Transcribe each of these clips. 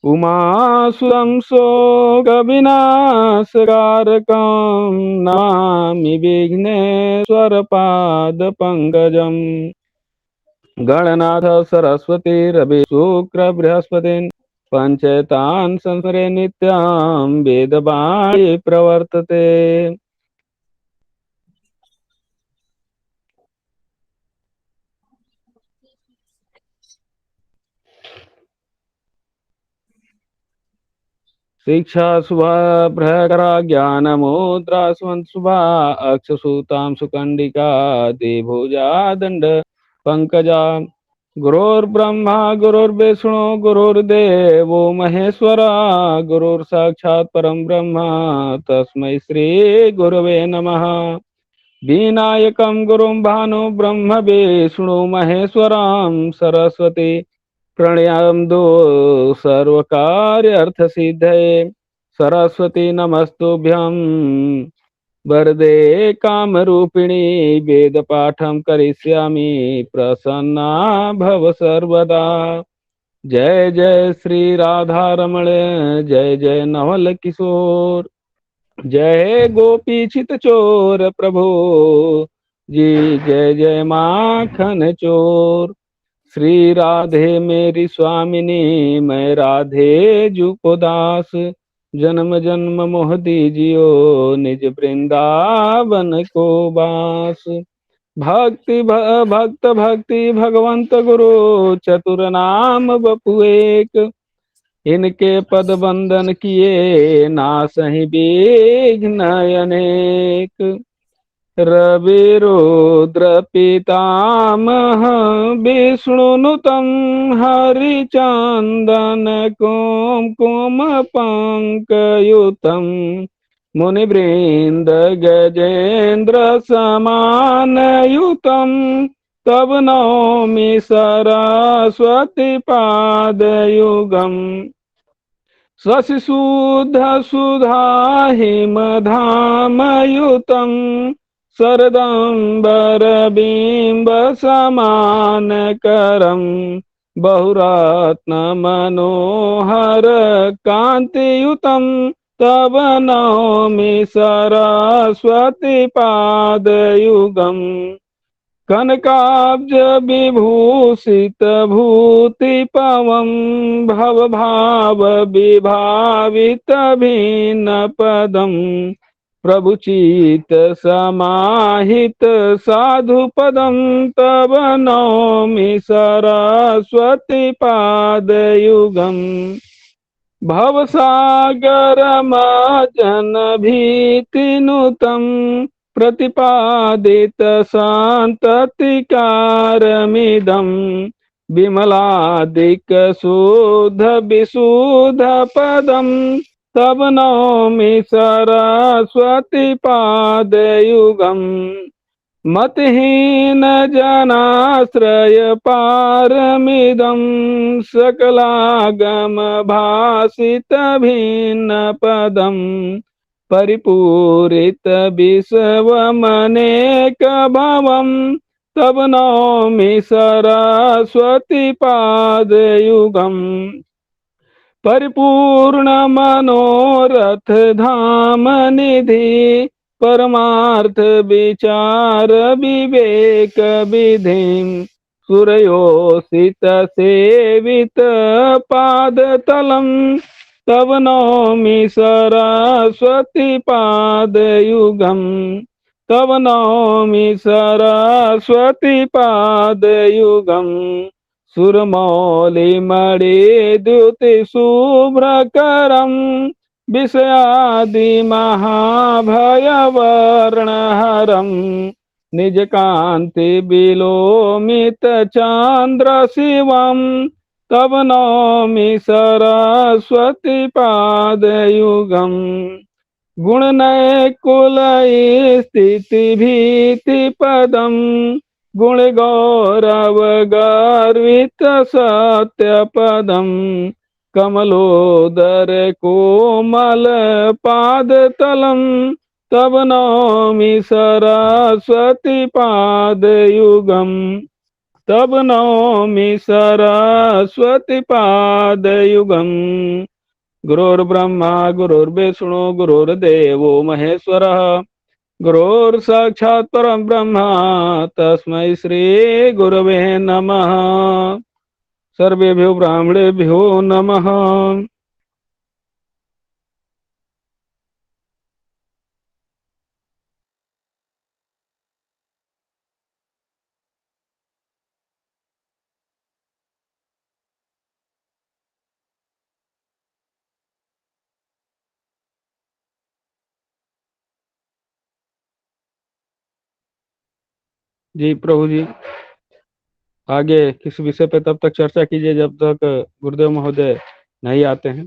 उमासुतं शोकविनाशकारकं नमामि विघ्नेश्वरपादपङ्कजम्। गणनाथ सरस्वती रवि शुक्र बृहस्पतिन् पञ्चतान् संस्मरे नित्यं वेदवाणी प्रवर्तते। शिक्षा शुभा भ्रकरा ज्ञानमुद्रा शुभा अक्षसूतां सुकंडिका द्विभुजा दंड पंकजा। गुरुर्ब्रह्मा गुरुर्विष्णु गुरुर्देवो महेश्वरा गुरुर्साक्षात् परं ब्रह्म तस्मै श्री गुरवे नमः। विनायकं गुरुं भानु ब्रह्म विष्णु महेश्वरं सरस्वती प्रणयामो सर्वकार्यार्थसिद्धये। सरस्वती नमस्तुभ्यं वरदे कामरूपिणी वेदपाठं करिष्यामि प्रसन्ना भव सर्वदा। जय जय श्री राधा रमण जय जय नवल किशोर जय गोपी चित चोर प्रभु जी जय जय माखन चोर। श्री राधे मेरी स्वामिनी मैं राधे जू को दास। जन्म जन्म मोह दीजियो निज वृंदावन को बास। भक्त भक्ति भगवंत गुरु चतुर नाम बपु एक। इनके पद बंदन किए नासहि विघ्न अनेक। रवि रुद्र पितामह विष्णुनुतं हरिचंदन कुमकुम पंकयुतं मुनिवृंद गजेन्द्र समानयुतं तब नौमि सरस्वती पादयुगम्। शशिशूद्ध सुधा हिमधामयुतं शरदम्बरबिम्बसमानकरं बहुरत्न मनोहर कान्तियुतं तव नौमि सरस्वती पादयुगम्। कनकाब्ज विभूषित भूतिपवं भवभाव विभावित भिन्न पदं प्रभुचित समाहित साधुपदं तव नौमि सरस्वती पादयुगम्। भवसागरमार्जन भीतिनुतं प्रतिपादित सान्ततिकारमिदं विमलादिक शुद्ध विशुद्ध पदं तव नौमि सरस्वती पादयुगम्। मतहीन जनाश्रय पारमिदं सकलागम भासित भिन्न पदं परिपूरित विश्वमनेक भवं तब नौमि सरस्वती पादयुगम्। परिपूर्ण मनोरथ धाम निधि परमार्थ विचार विवेक विधिं सुरयोषित सेवित पादतलं तव नौमि सरस्वती पादयुगम्। तव नौमि सरस्वती पादयुगम्। सुरमौलिमणिद्युति शुभ्रकरं विषयादि महाभयवर्णहरं निजकान्ति विलोमित चान्द्र शिवं तव नौमि सरस्वती पादयुगम्। गुणनैकुलैः स्थितिभीतिपदं गुणगौरव गर्वित सत्यपदं कमलोदर कोमल पादतलं तव नौमि सरस्वती पादयुगम्। तब नौमि सरस्वती पादयुगम्। गुरुर्ब्रह्मा गुरुर्विष्णु गुरुर्देवो महेश्वरः, गुरुर्साक्षात् परं ब्रह्म तस्मै श्री गुरवे नमः। सर्वेभ्यो ब्राह्मणेभ्यो नमः। जी प्रभु जी, आगे किस विषय पे तब तक चर्चा कीजिए जब तक गुरुदेव महोदय नहीं आते हैं।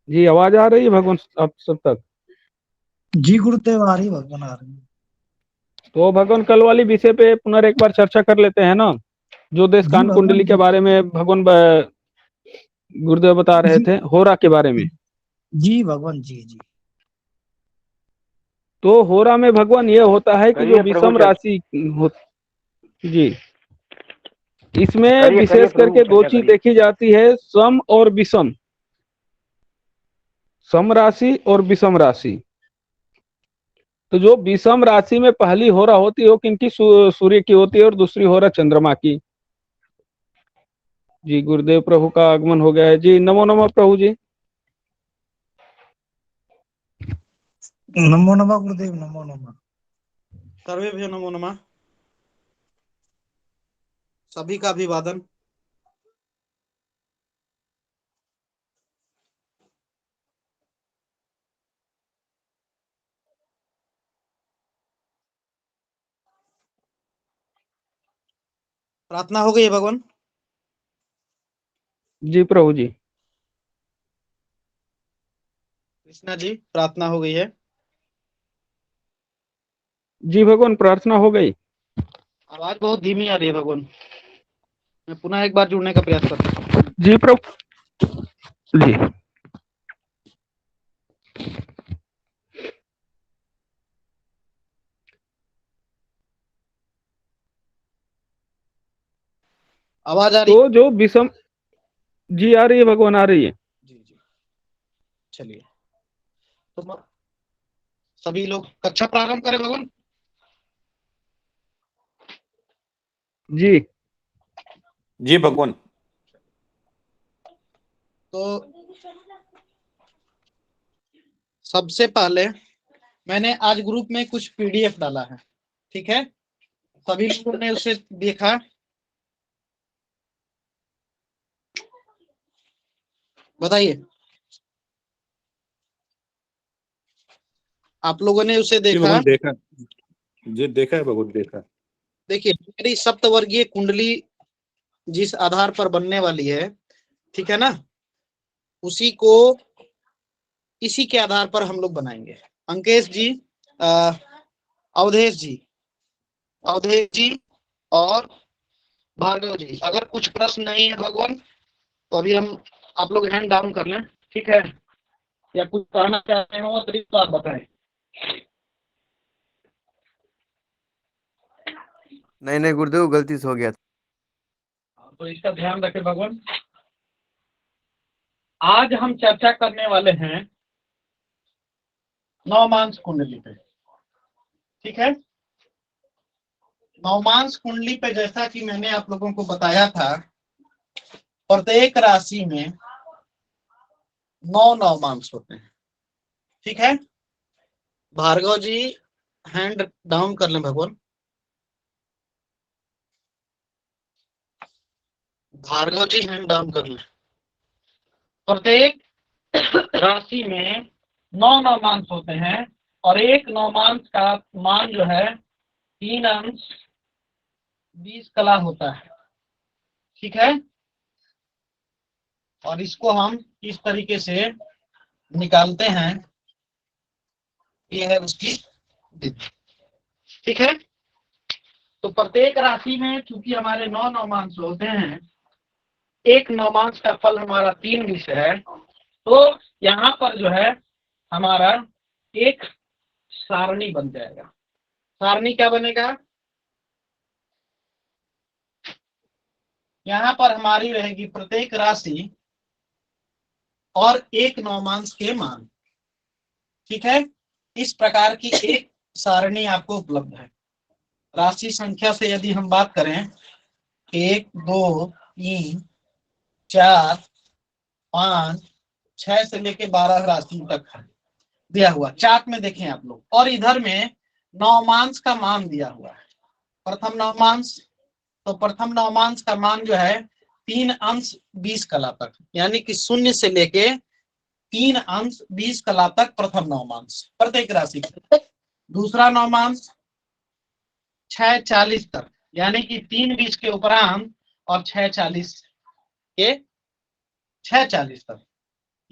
जी आवाज आ रही है भगवान आप सब तक? जी गुरुदेव आ रही, भगवान आ रही। तो भगवान कल वाली विषय पे पुनः एक बार चर्चा कर लेते हैं ना, जो देश जी कान भगवान कुंडली के बारे में भगवान गुरुदेव बता रहे जी थे, होरा के बारे में। जी भगवान जी जी। तो होरा में भगवान ये होता है कि जो विषम राशि हो, जी इसमें विशेष करके दो चीज देखी जाती है, सम और विषम। सम राशि और विषम राशि। तो जो विषम राशि में पहली होरा होती है वो किनकी? सूर्य की होती है, और दूसरी होरा चंद्रमा की। जी गुरुदेव प्रभु का आगमन हो गया है जी। नमो नमः प्रभु जी। नमो नमः गुरुदेव, नमो नमः। सर्वेभ्यो नमो नमः। सभी का अभिवादन। प्रार्थना हो गई है भगवान? जी प्रभु जी। कृष्णा जी, प्रार्थना हो गई है? जी भगवान प्रार्थना हो गई। आवाज बहुत धीमी आ रही है भगवान। मैं पुनः एक बार जुड़ने का प्रयास करता हूँ। जी प्रभु जी। आवाज आ रही? तो जो विषम, जी आ रही है भगवान, आ रही है। जी जी, चलिए तो सभी लोग कक्षा प्रारंभ करें भगवान। जी जी भगवान। तो सबसे पहले मैंने आज ग्रुप में कुछ पीडीएफ डाला है, ठीक है? सभी लोगों ने उसे देखा? बताइए, आप लोगों ने उसे जी देखा? भगवान देखा, जी देखा है भगवान, देखा। देखिए, मेरी सप्तवर्गीय कुंडली जिस आधार पर बनने वाली है, ठीक है ना, उसी को इसी के आधार पर हम लोग बनाएंगे। अंकेश जी, अवधेश जी, अवधेश जी और भार्गव जी, अगर कुछ प्रश्न नहीं है भगवान तो अभी हम आप लोग हैंड डाउन कर लें, ठीक है? या कुछ कहना चाहते हो तो इस बात बताएं। नहीं नहीं गुरुदेव, गलती से हो गया था। तो इसका ध्यान रखें भगवान। आज हम चर्चा करने वाले हैं नवमांस कुंडली पे, ठीक है? नवमांस कुंडली पे जैसा कि मैंने आप लोगों को बताया था, प्रत्येक राशि में 9 नवमांस होते हैं, ठीक है? भार्गव जी हैंड डाउन कर लें भगवान। भार्गव जी हैंड डाउन कर लें। प्रत्येक राशि में 9 नवमांस होते हैं और एक नवमांस का मान जो है 3 अंश 20 कला होता है, ठीक है? और इसको हम इस तरीके से निकालते हैं, ये है उसकी विधि, ठीक है? तो प्रत्येक राशि में चूंकि हमारे 9 नवमांश होते हैं, एक नवमांश का फल हमारा 3 विषय है, तो यहाँ पर जो है हमारा एक सारणी बन जाएगा। सारणी क्या बनेगा? यहाँ पर हमारी रहेगी प्रत्येक राशि और एक नवमांश के मान। ठीक है, इस प्रकार की एक सारणी आपको उपलब्ध है। राशि संख्या से यदि हम बात करें 1 2 3 4 5 6 से लेके 12 राशि तक है दिया हुआ चार्ट में, देखें आप लोग। और इधर में नवमांश का मान दिया हुआ है। प्रथम नवमांश, तो प्रथम नवमांश का मान जो है 3 अंश 20 कला तक, यानी कि 0 से लेके 3 अंश 20 कला तक प्रथम नवमांश प्रत्येक राशि का। दूसरा नवमांश 6:40 तक, यानी कि 3 20 के उपरांत और 6:40 के 6:40 तक।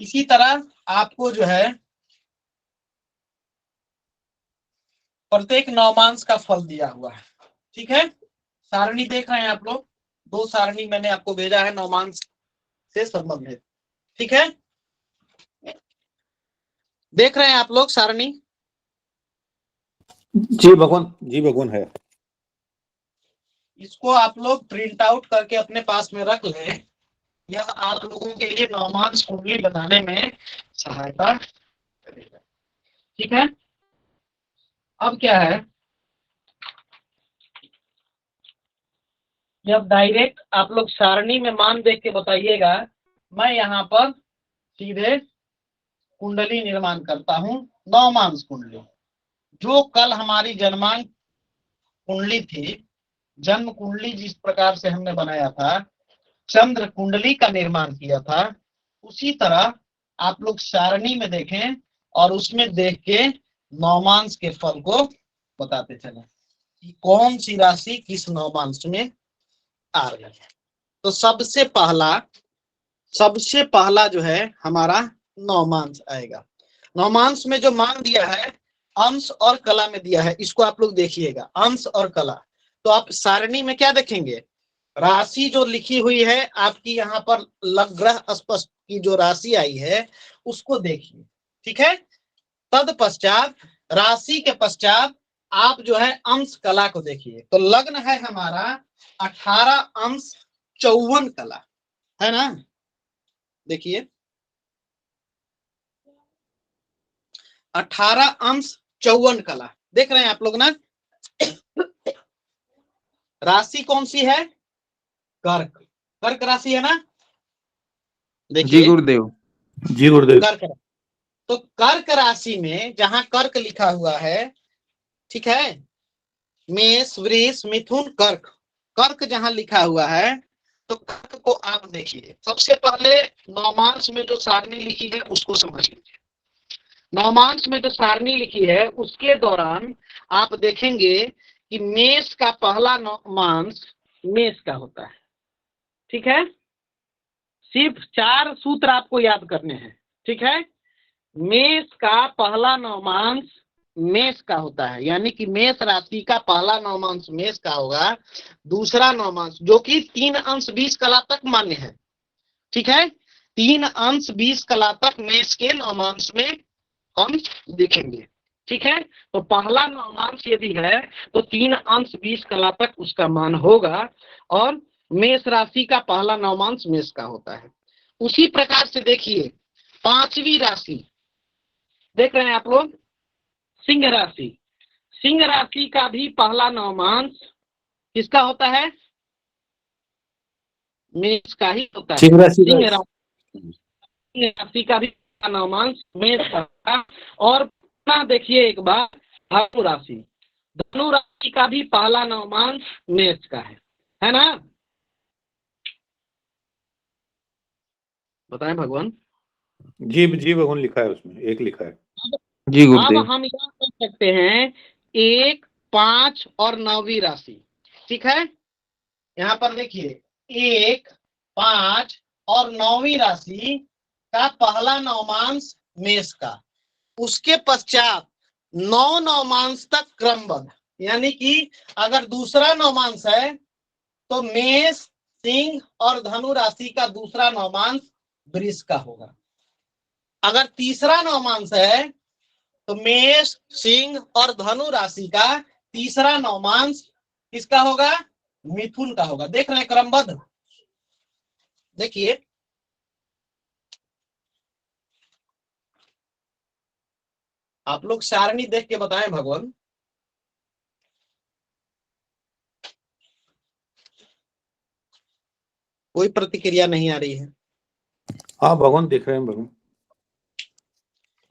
इसी तरह आपको जो है प्रत्येक नवमांश का फल दिया हुआ है। ठीक है, सारणी देख रहे हैं आप लोग, 2 सारणी मैंने आपको भेजा है नवमांश से संबंधित। ठीक है, देख रहे हैं आप लोग सारणी? जी भगवान है। इसको आप लोग प्रिंट आउट करके अपने पास में रख लें, यह आप लोगों के लिए नवमांश कुंडली बनाने में सहायता करेगा। ठीक है, अब क्या है, जब डायरेक्ट आप लोग सारणी में मान देख के बताइएगा। मैं यहाँ पर सीधे कुंडली निर्माण करता हूँ, नवमांश कुंडली, जो कल हमारी जन्मांक कुंडली थी, जन्म कुंडली जिस प्रकार से हमने बनाया था, चंद्र कुंडली का निर्माण किया था, उसी तरह आप लोग सारणी में देखें और उसमें देख के नवमांश के फल को बताते चले कि कौन सी राशि किस नवमांश में आ रही है। तो सबसे पहला जो है हमारा नवमांश आएगा। नवमांश में जो मान दिया है अंश और कला में दिया है, इसको आप लोग देखिएगा, अंश और कला। तो आप सारणी में क्या देखेंगे, राशि जो लिखी हुई है आपकी यहाँ पर लग्रह स्पष्ट की जो राशि आई है उसको देखिए। ठीक है, तत्पश्चात राशि के पश्चात आप जो है अंश कला को देखिए। तो लग्न है हमारा 18 अंश 54 कला, है ना? देखिए 18 अंश 54 कला, देख रहे हैं आप लोग ना? राशि कौन सी है? कर्क, कर्क राशि है ना? देखिए जी गुरुदेव। जी गुरुदेव। कर्क, तो कर्क राशि में जहां कर्क लिखा हुआ है, ठीक है, मेष वृष मिथुन कर्क, कर्क जहां लिखा हुआ है तो कर्क को आप देखिए। सबसे पहले नवमांश में जो सारणी लिखी है उसको समझ लीजिए। नवमांश में जो सारणी लिखी है उसके दौरान आप देखेंगे कि मेष का पहला नवमांश मेष का होता है। ठीक है, सिर्फ 4 सूत्र आपको याद करने हैं। ठीक है, मेष का पहला नवमांश मेष का होता है, यानी कि मेष राशि का पहला नवमांश मेष का होगा। दूसरा नवमांश जो कि 3 अंश 20 कला तक मान्य है। ठीक है, 3 अंश 20 कला तक मेष के नवमांश में हम देखेंगे। ठीक है, तो पहला नवमांश यदि है तो 3 अंश 20 कला तक उसका मान होगा, और मेष राशि का पहला नवमांश मेष का होता है। उसी प्रकार से देखिए 5वीं राशि देख रहे हैं आप लोग, सिंह राशि। सिंह राशि का भी पहला नवमांश किसका होता है? मेष का ही होता है। सिंह राशि सिंह राशि का भी नवमांश मेष का। और देखिए एक बार धनु राशि, धनु राशि का भी पहला नवमांश मेष का है ना? बताएं भगवान। जी भगवान लिखा है, उसमें एक लिखा है। जी अब गुरुदेव। हम यह कर सकते हैं 1 5 और 9वीं राशि। ठीक है, यहाँ पर देखिए 1 5 और 9वीं राशि का पहला नवमांश मेष का, उसके पश्चात 9 नवमांश तक क्रमबद्ध, यानी कि अगर दूसरा नवमांश है तो मेष, सिंह और धनु राशि का दूसरा नवमांश वृष का होगा। अगर तीसरा नवमांश है तो मेष, सिंह और धनु राशि का तीसरा नवमांश किसका होगा? मिथुन का होगा। देख रहे हैं क्रमबद्ध? देखिए आप लोग सारणी देख के बताएं भगवान। कोई प्रतिक्रिया नहीं आ रही है। हाँ भगवान देख रहे हैं भगवान।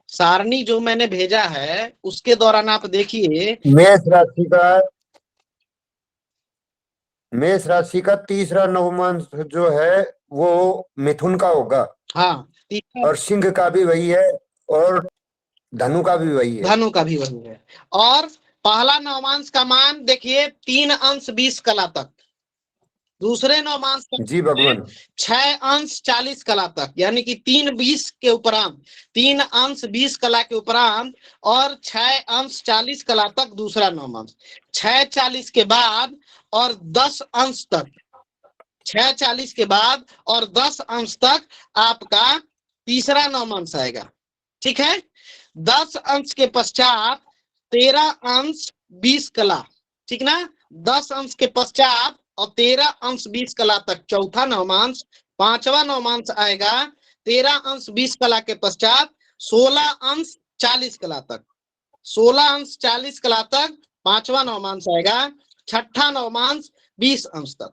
सारणी जो मैंने भेजा है उसके दौरान आप देखिए मेष राशि का तीसरा नवमांश जो है वो मिथुन का होगा। हाँ, और सिंह का भी वही है और धनु का भी वही है। धनु का भी वही है। और पहला नवमांश का मान देखिए 3 अंश 20 कला तक। दूसरे नवमांश का जी भगवान 6 अंश 40 कला तक, यानी कि 3 20 के उपरांत, 3 अंश 20 कला के उपरांत और 6 अंश 40 कला तक दूसरा नवमांश। 6 40 के बाद और 10 अंश तक, 6 40 के बाद और 10 अंश तक आपका तीसरा नवमांश आएगा। ठीक है। 10 अंश के पश्चात 13 अंश 20 कला, ठीक ना? 10 अंश के पश्चात और 13 अंश 20 कला तक चौथा नवमांश। पांचवा नवमांश आएगा 13 अंश 20 कला के पश्चात 16 अंश 40 कला तक। 16 अंश 40 कला तक पांचवा नवमांश आएगा। छठा नवमांश 20 अंश तक।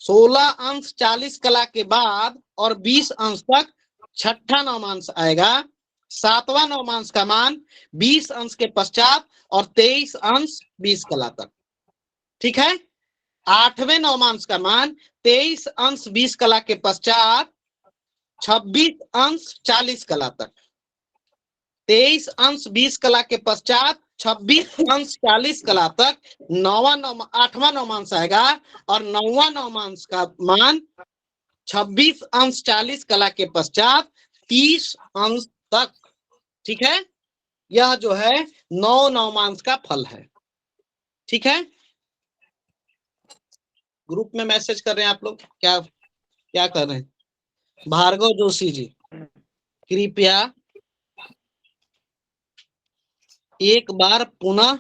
16 अंश 40 कला के बाद और 20 अंश तक छठा नवमांश आएगा। सातवां नवमांश का मान 20 अंश के पश्चात और 23 अंश 20 कला तक। ठीक है। आठवें नवमांश का मान 23 अंश 20 कला के पश्चात 26 अंश 40 कला तक। 23 अंश 20 कला के पश्चात 26 अंश 40 कला तक आठवां नवमांश आएगा। और नौवां नवमांश का मान 26 अंश 40 कला के पश्चात 30 अंश तक। ठीक है। यह जो है 9 नवमांश का फल है। ठीक है। ग्रुप में मैसेज कर रहे हैं आप लोग, क्या क्या कर रहे हैं? भार्गव जोशी जी कृपया एक बार पुनः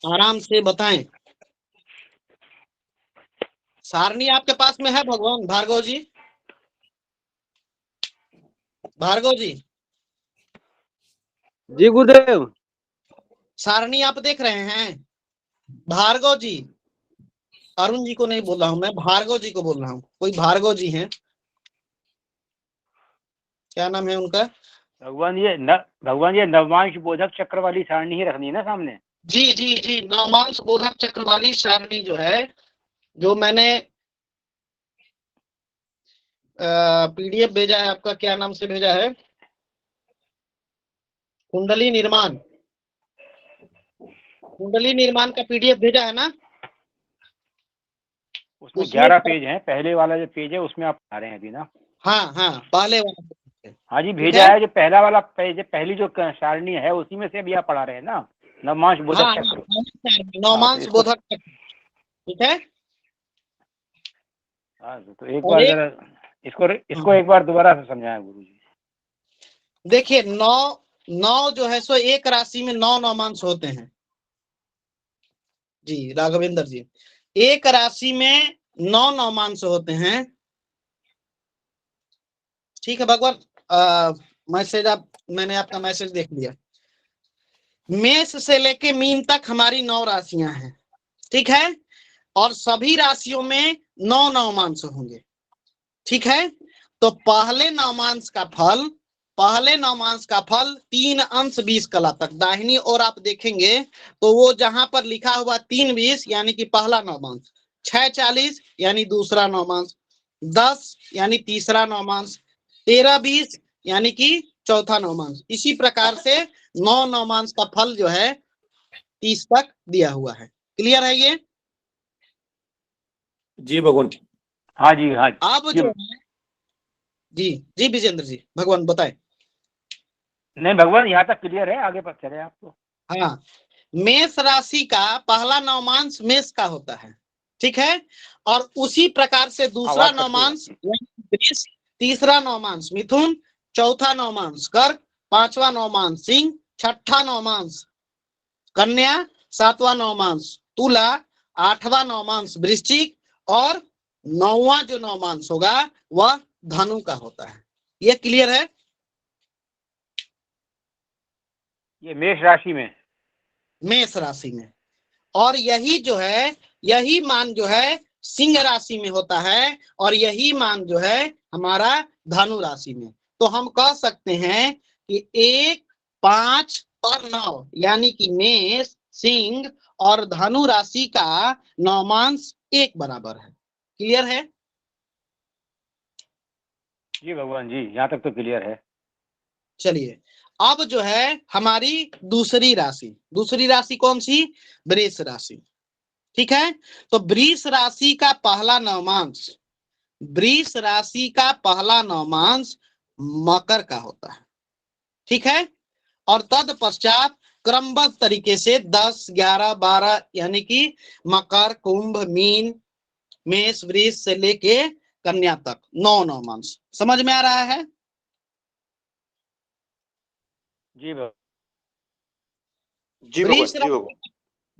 आराम से बताएं। सारणी आपके पास में है भगवान? भार्गव जी, भार्गव जी, जी गुरुदेव। सारणी आप देख रहे हैं? भार्गव जी, अरुण जी को नहीं बोल रहा हूं मैं, भार्गव जी को बोल रहा हूं। कोई भार्गव जी हैं? क्या नाम है उनका? भगवान ये नवमांश बोधक चक्र वाली सारणी ही रखनी है ना सामने? जी जी जी, नवमांश बोधक चक्र वाली सारणी जो है, जो मैंने पीडीएफ भेजा है आपका, क्या नाम से भेजा है? कुंडली निर्माण, कुंडली निर्माण का पीडीएफ भेजा है ना? उसमें 11 पेज हैं। पहले वाला जो पेज है उसमें आप आ रहे हैं अभी ना? हाँ हाँ, पहले वाला। हाँ जी, भेजा है। जो पहला वाला पेज, पहली जो सारणी है उसी में से अभी आप पढ़ा रहे हैं ना, नवमांश बोधक चक्र। नवमांश बोधक चक्र। ठीक है। हाँ, तो एक बार जरा इसको एक बार दोबारा से समझाएं गुरु जी। देखिए, 9 जो है सो एक राशि में 9 नवमांश होते हैं। जी राघवेंद्र जी, एक राशि में 9 नवमांश होते हैं। ठीक है भगवान, मैसेज मैंने आपका मैसेज देख लिया। मेष से लेके मीन तक हमारी 9 राशियां हैं। ठीक है। और सभी राशियों में 9 नवमांश होंगे। ठीक है। तो पहले नवमांश का फल 3 अंश 20 कला तक। दाहिनी ओर आप देखेंगे तो वो जहां पर लिखा हुआ 3 20 यानी कि पहला नवमांश, 6 40 यानी दूसरा नवमांश, 10 यानी तीसरा नवमांश, 13 20 यानी कि चौथा नवमांश। इसी प्रकार से 9 नवमांश का फल जो है 30 तक दिया हुआ है। क्लियर है ये? जी भगवान। हाँ जी, हाँ अब जो है जी विजेंद्र जी, भगवान बताएं। नहीं भगवान, यहाँ तक क्लियर है, आगे पर चले आप तो। हाँ, मेष राशि का पहला नवमांश मेष का होता है, ठीक है। और उसी प्रकार से दूसरा आवाज कट रही है नवमांश वृष, तीसरा नवमांश मिथुन, चौथा नवमांश कर्क, पांचवा नवमांश सिंह, छठा नवमांश कन्या, सातवां नवमांश तुला, आठवां नवमांश वृश्चिक और नौवां जो नवमांश होगा वह धनु का होता है। ये क्लियर है? ये मेष राशि में, मेष राशि में। और यही जो है, यही मान जो है सिंह राशि में होता है और यही मान जो है हमारा धनु राशि में। तो हम कह सकते हैं कि 1, 5 और 9 यानी कि मेष, सिंह और धनु राशि का नवमांश एक बराबर है। क्लियर है? जी भगवान जी, यहाँ तक तो क्लियर है। चलिए अब जो है हमारी दूसरी राशि कौन सी? वृष राशि, ठीक है। तो वृष राशि का पहला नवमांश, वृष राशि का पहला नवमांश मकर का होता है, ठीक है। और तत्पश्चात क्रमबद्ध तरीके से 10, 11, 12 यानी कि मकर, कुंभ, मीन, मेष, वृष से लेके कन्या तक 9 नवमांश। समझ में आ रहा है? जी भगवान।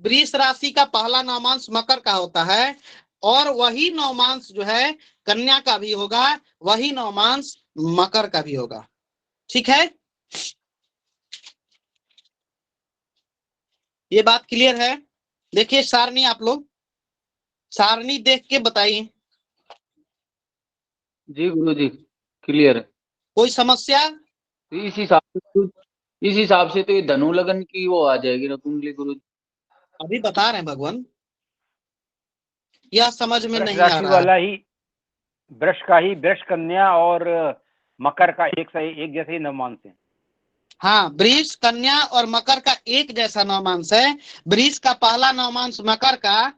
वृष राशि का पहला नवमांश मकर का होता है और वही नवमांश जो है कन्या का भी होगा, वही नवमांश मकर का भी होगा, ठीक है। ये बात क्लियर है? देखिए सारणी, आप लोग सारणी देख के बताइए। जी गुरुजी क्लियर है। कोई समस्या? इस हिसाब से तो ये धनु लगन की वो आ जाएगी ना कुंडली गुरुजी। अभी बता रहे हैं भगवान, यह समझ में वृष नहीं आ राशि रहा वाला है। ही वृष का ही, वृष, कन्या और मकर का एक जैसे ही नवमांश है। हाँ, वृष, कन्या और मकर का एक जैसा नवमांश है। वृष का पहला नवमांश मकर का,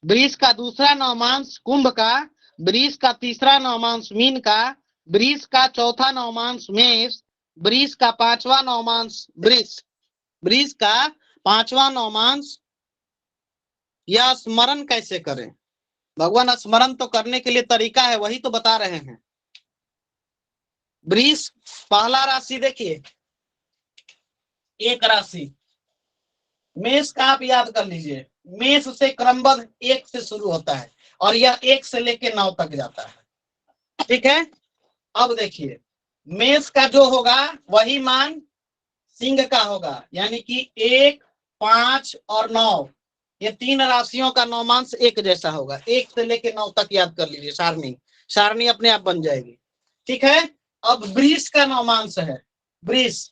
वृष का दूसरा नवमांश कुंभ का, वृष का तीसरा नवमांश मीन का, वृष का चौथा नवमांश मेष, वृष का पांचवा नवमांश वृष, वृष का पांचवा नवमांश। यह स्मरण कैसे करें भगवान? स्मरण तो करने के लिए तरीका है, वही तो बता रहे हैं। वृष पहला राशि देखिए, एक राशि मेष का आप याद कर लीजिए। मेष से क्रमबद्ध 1 से शुरू होता है और यह 1 से लेके 9 तक जाता है, ठीक है। अब देखिए मेष का जो होगा वही मान सिंह का होगा, यानी कि 1, 5 और 9 ये 3 राशियों का नवमांश एक जैसा होगा। 1 से लेके 9 तक याद कर लीजिए, सारणी अपने आप बन जाएगी, ठीक है। अब वृष का नवमांश है, वृष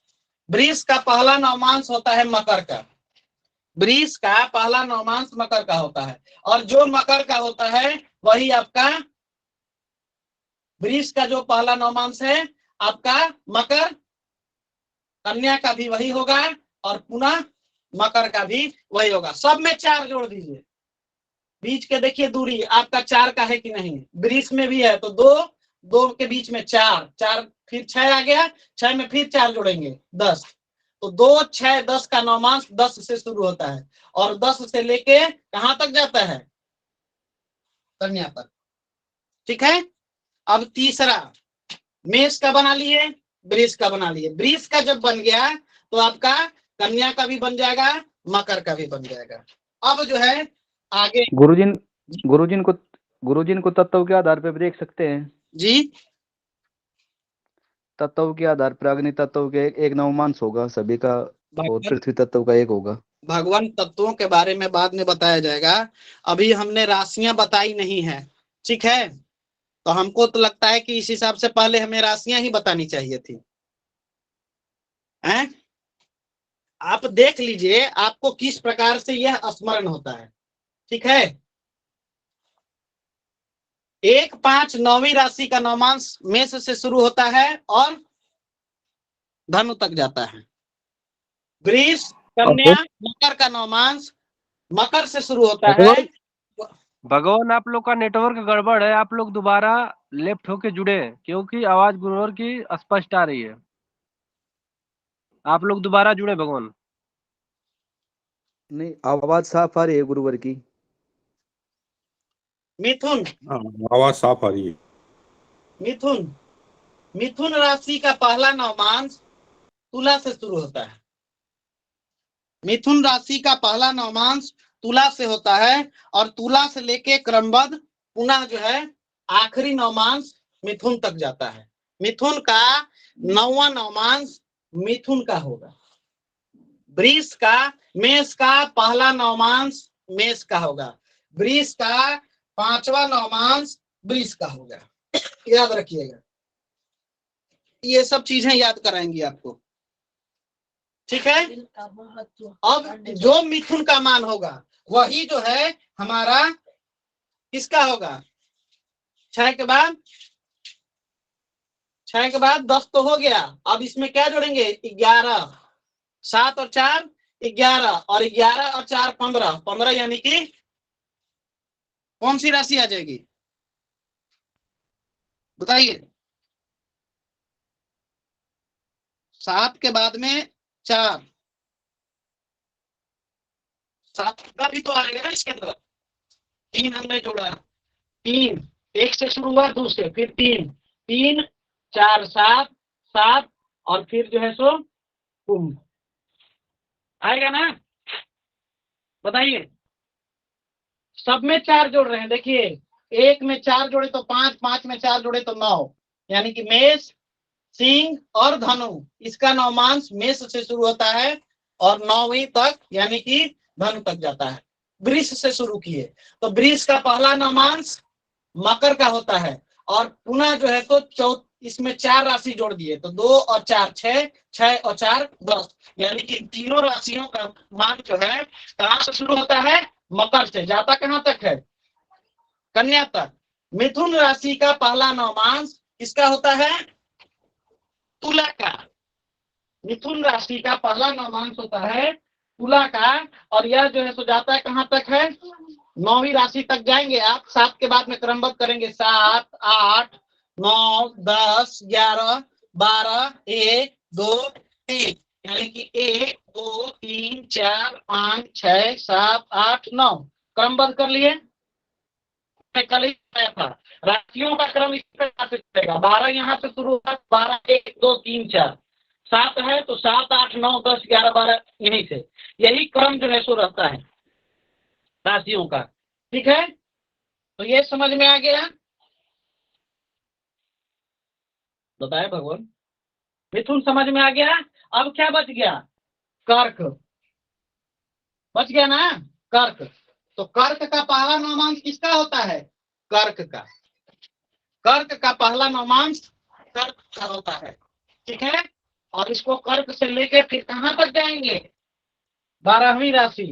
का पहला नवमांश होता है मकर का, वृष का पहला नवमांश मकर का होता है और जो मकर का होता है वही आपका वृष का जो पहला नवमांश है आपका मकर, कन्या का भी वही होगा और पुनः मकर का भी वही होगा। सब में 4 जोड़ दीजिए, बीच के देखिए दूरी आपका 4 का है कि नहीं। वृष में भी है तो 2 के बीच में 4 फिर 6 आ गया, 6 में फिर 4 जोड़ेंगे 10, तो 2, 6, 10 का नवमांश 10 से शुरू होता है और 10 से लेके कहां तक जाता है? कन्या तक, ठीक है। अब तीसरा मेष का बना लिए, वृष का बना लिए। वृष का जब बन गया तो आपका कन्या का भी बन जाएगा, मकर का भी बन जाएगा। अब जो है आगे गुरुजिन को तत्व के आधार पर देख सकते हैं जी। तत्व के आधार पर अग्नि तत्व के एक नवमांश होगा सभी का और पृथ्वी तत्व का एक होगा। भगवान तत्वों के बारे में बाद में बताया जाएगा, अभी हमने राशियां बताई नहीं है, ठीक है। तो हमको तो लगता है कि इस हिसाब से पहले हमें राशियां ही बतानी चाहिए थी, हैं? आप देख लीजिए आपको किस प्रकार से यह स्मरण होता है, ठीक है। 1, 5, 9वीं राशि का नवमांश मेष से शुरू होता है और धनु तक जाता है। वृष, कन्या, मकर का नवमांश मकर से शुरू होता है। भगवान आप लोग का नेटवर्क गड़बड़ है, आप लोग दोबारा लेफ्ट होके जुड़े क्योंकि आवाज गुरुवर की स्पष्ट आ रही है। आप लोग दोबारा जुड़े भगवान। नहीं, आवाज साफ आ रही है गुरुवर की। मिथुन हाँ, आवाज साफ आ रही है। मिथुन मिथुन राशि का पहला नवमांश तुला से शुरू होता है। मिथुन राशि का पहला नवमांश तुला से होता है और तुला से लेके क्रमबद्ध पुनः जो है आखिरी नवमांश मिथुन तक जाता है। मिथुन का 9वां नवमांश मिथुन का होगा। वृष का मेष का पहला नवमांश मेष का होगा। वृष का 5वां नवमांश वृष का होगा। याद रखिएगा, ये सब चीजें याद कराएंगी आपको, ठीक है। अब जो मिथुन का मान होगा वही जो है हमारा किसका होगा। 6 के बाद 10 तो हो गया। अब इसमें क्या जोड़ेंगे 11, 7 और 4 11 और 11 और 4 15 यानी कि कौन सी राशि आ जाएगी बताइए। 7 के बाद में 4, 7 का भी तो आएगा ना इसके अंदर। 3 हमने जोड़ा, 3 1 से शुरू हुआ, 2 से, फिर 3 3 4 7 7 और फिर जो है सो कुंभ आएगा ना। बताइए, सब में 4 जोड़ रहे हैं। देखिए 1 में 4 जोड़े तो 5, 5 में 4 जोड़े तो 9, यानी कि मेष सिंह और धनु, इसका नवमांश मेष से शुरू होता है और 9वीं तक यानी कि धनु तक जाता है। वृष से शुरू किए तो वृष का पहला नवमांश मकर का होता है और पुनः जो है तो इसमें 4 राशि जोड़ दिए तो 2 और 4 6, 6 और 4 10, यानी कि तीनों राशियों का मान जो है कहां से शुरू होता है मकर से, जाता कहां तक है कन्या तक। मिथुन राशि का पहला नवमांश किसका होता है तुला का। मिथुन राशि का पहला नवमांश होता है तुला का और यह जो है सो जाता है कहां तक है 9वीं राशि तक जाएंगे आप। 7 के बाद में क्रमबद्ध करेंगे 7 8 9 10 11 12 1 2 3, यानी कि 1 2 3 4 5 6 7 8 9 क्रमबद्ध कर लिए। कल ही था राशियों का क्रम इस प्रकार से चलेगा। 12 यहाँ से शुरू होगा, 12 1 2 3 4 7 है तो 7 8 9 10 11 12 यहीं से यही क्रम जो है सो रहता है राशियों का, ठीक है। तो ये समझ में आ गया, बताए भगवान। मिथुन समझ में आ गया। अब क्या बच गया कर्क बच गया ना, कर्क। तो कर्क का पहला नवमांश किसका होता है कर्क का। कर्क का पहला नवमांश कर्क का होता है, ठीक है। और इसको कर्क से लेके फिर कहां तक जाएंगे 12वीं राशि।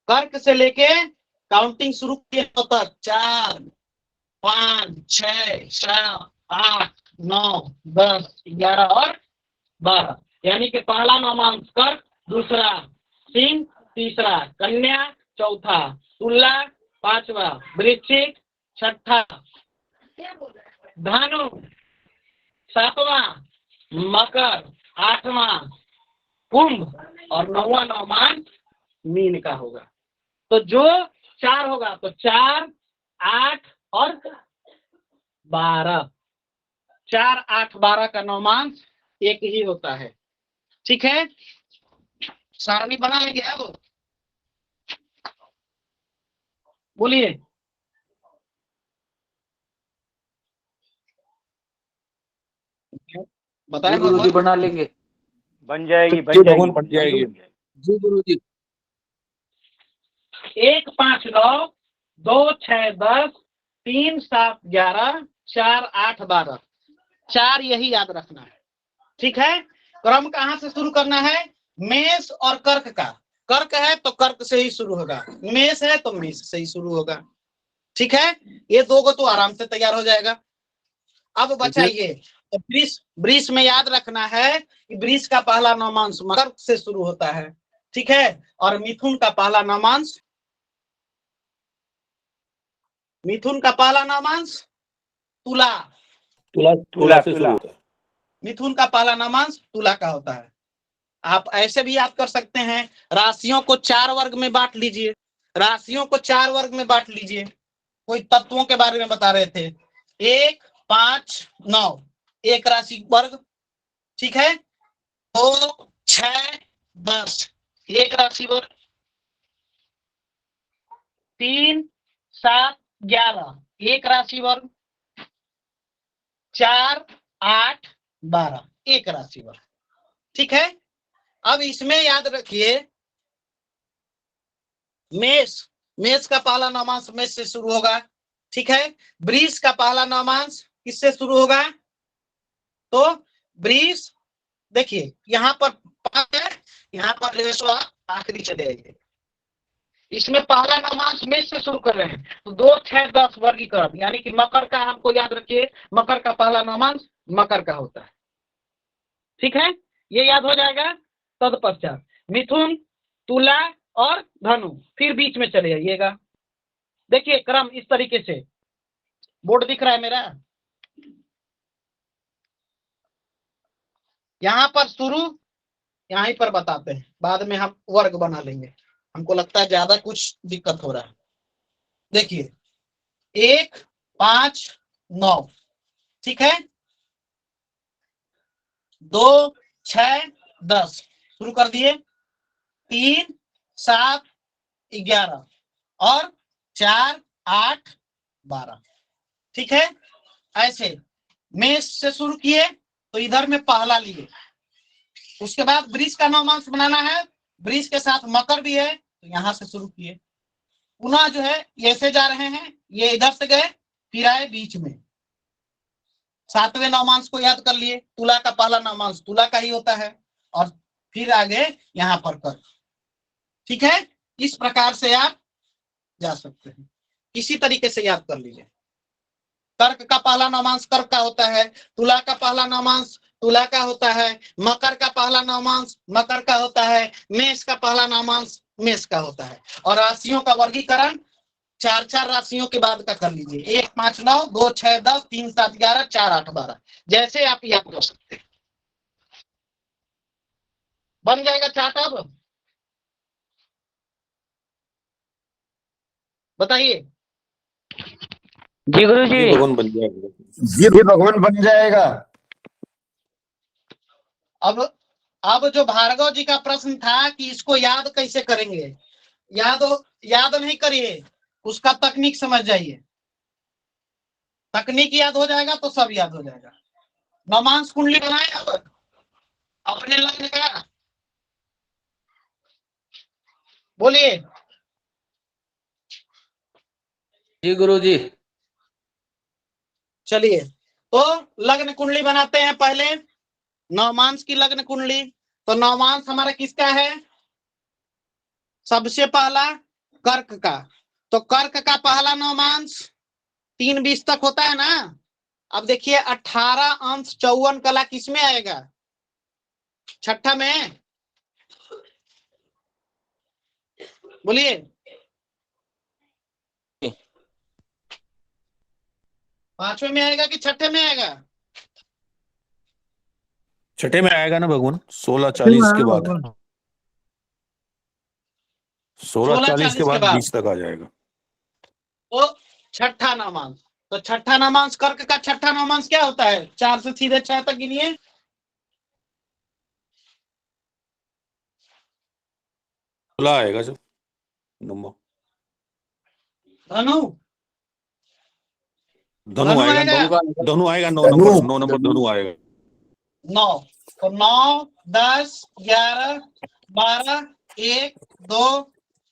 कर्क से लेके काउंटिंग शुरू किए तक 4 5 6 7 8 9 10 11 और 12, यानी कि पहला नवमांश कर्क, दूसरा सिंह, तीसरा कन्या, चौथा तुला, 5वां वृश्चिक, 6ठा धनु, 7वां मकर, 8वां कुंभ और 9वां नवमांश मीन का होगा। तो जो 4 होगा तो 4 8 और 12, 4 8 12 का नवमांश एक ही होता है, ठीक है। सारणी बना लेंगे अब, बोलिए। बताए गुरुजी बना लेंगे, बन जाएगी भगवान बन जाएगी। जी गुरुजी। 1 5 9 2 6 10 3 7 11 4 8 12, 4 यही याद रखना है, ठीक है। क्रम कहां से शुरू करना है मेष और कर्क का। कर्क है तो कर्क से ही शुरू होगा, मेष है तो मेष से ही शुरू होगा, ठीक है। ये दो को तो आराम से तैयार हो जाएगा। अब बचा ये तो वृष में याद रखना है कि वृष का पहला नवमांश मकर से शुरू होता है, ठीक है। और मिथुन का पहला नवमांश तुला तुला से शुरू होता है। मिथुन का पहला नवांश तुला का होता है। आप ऐसे भी याद कर सकते हैं, राशियों को 4 वर्ग में बांट लीजिए, राशियों को 4 वर्ग में बांट लीजिए। कोई तत्वों के बारे में बता रहे थे, 1, 5, 9 एक राशि वर्ग, ठीक है। 2, 6, 10 एक राशि वर्ग, 3, 7, 11 एक राशि वर्ग, 4, 8, 12 एक राशि वर्ग, ठीक है। अब इसमें याद रखिए, मेष का पहला नवांश मेष से शुरू होगा, ठीक है। वृष का पहला नवांश किससे शुरू होगा? तो वृष, देखिए यहाँ पर 5 है, यहाँ पर रेशवा आखिरी चले आइए। इसमें पहला नवांश मेष से शुरू कर रहे हैं, तो 2, 6, 10 वर्गीकरण, यानी कि मकर का हमको याद रखिए, मकर का पहला नवांश मकर का होता है, ठीक है। ये याद हो जाएगा। तत्पश्चात मिथुन, तुला और धनु, फिर बीच में चले जाइएगा। देखिए क्रम इस तरीके से, बोर्ड दिख रहा है मेरा, यहाँ पर शुरू, यहीं पर बताते हैं, बाद में हम वर्ग बना लेंगे, हमको लगता है ज्यादा कुछ दिक्कत हो रहा है। देखिए 1, 5, 9, ठीक है। 2, 6, 10 शुरू कर दिए, 3, 7, 11 और 4, 8, 12, ठीक है। ऐसे मेष से शुरू किए तो इधर में पहला लिए, उसके बाद वृष का नवांश बनाना है, वृष के साथ मकर भी है, तो यहां से शुरू किए, पुनः जो है ऐसे जा रहे हैं, ये इधर से गए फिर आए बीच में, 7वें नवमांश को याद कर लिए, तुला का पहला नवमांश तुला का ही होता है, और फिर आगे यहाँ पर कर, ठीक है। इस प्रकार से आप जा सकते हैं, इसी तरीके से याद कर लीजिए। कर्क का पहला नवमांश कर्क का होता है, तुला का पहला नवमांश तुला का होता है, मकर का पहला नवमांश मकर का होता है, मेष का पहला नवमांश मेष का होता है। और राशियों का वर्गीकरण 4 राशियों के बाद का कर लीजिए, 1, 5, 9, 2, 6, 10, 3, 7, 11, 4, 8, 12, जैसे आप याद कर सकते हैं। बन जाएगा चार्ट। अब बताइए। जी गुरु जी, भगवान बन जाएगा। ये भगवान बन जाएगा। अब जो भार्गव जी का प्रश्न था कि इसको याद कैसे करेंगे, याद नहीं करिए, उसका तकनीक समझ जाइए, तकनीक याद हो जाएगा तो सब याद हो जाएगा। नवमांश कुंडली बनाए अब अपने लग्न का, बोलिए। जी गुरु जी। चलिए तो लग्न कुंडली बनाते हैं। पहले नवमांश की लग्न कुंडली, तो नवमांश हमारा किसका है? सबसे पहला कर्क का, तो कर्क का पहला नवमांश 3-20 तक होता है ना। अब देखिए 18 अंश 54 कला किसमें आएगा? छठा में, बोलिए। पांचवें में आएगा कि छठे में आएगा? छठे में आएगा ना भगवान, 16:40 के बाद, 16:40 के बाद 20 तक आ जाएगा। तो छठा नवमांश, तो छठा नवमांश कर्क का छठा नवमांश क्या होता है? 4 से सीधे 6 तक गिनिए। तुला आएगा जब नंबर, धनु धनु आएगा, धनु आएगा 9 नंबर धनु आएगा। 9, तो 9, 10, 11, 12, 1, 2,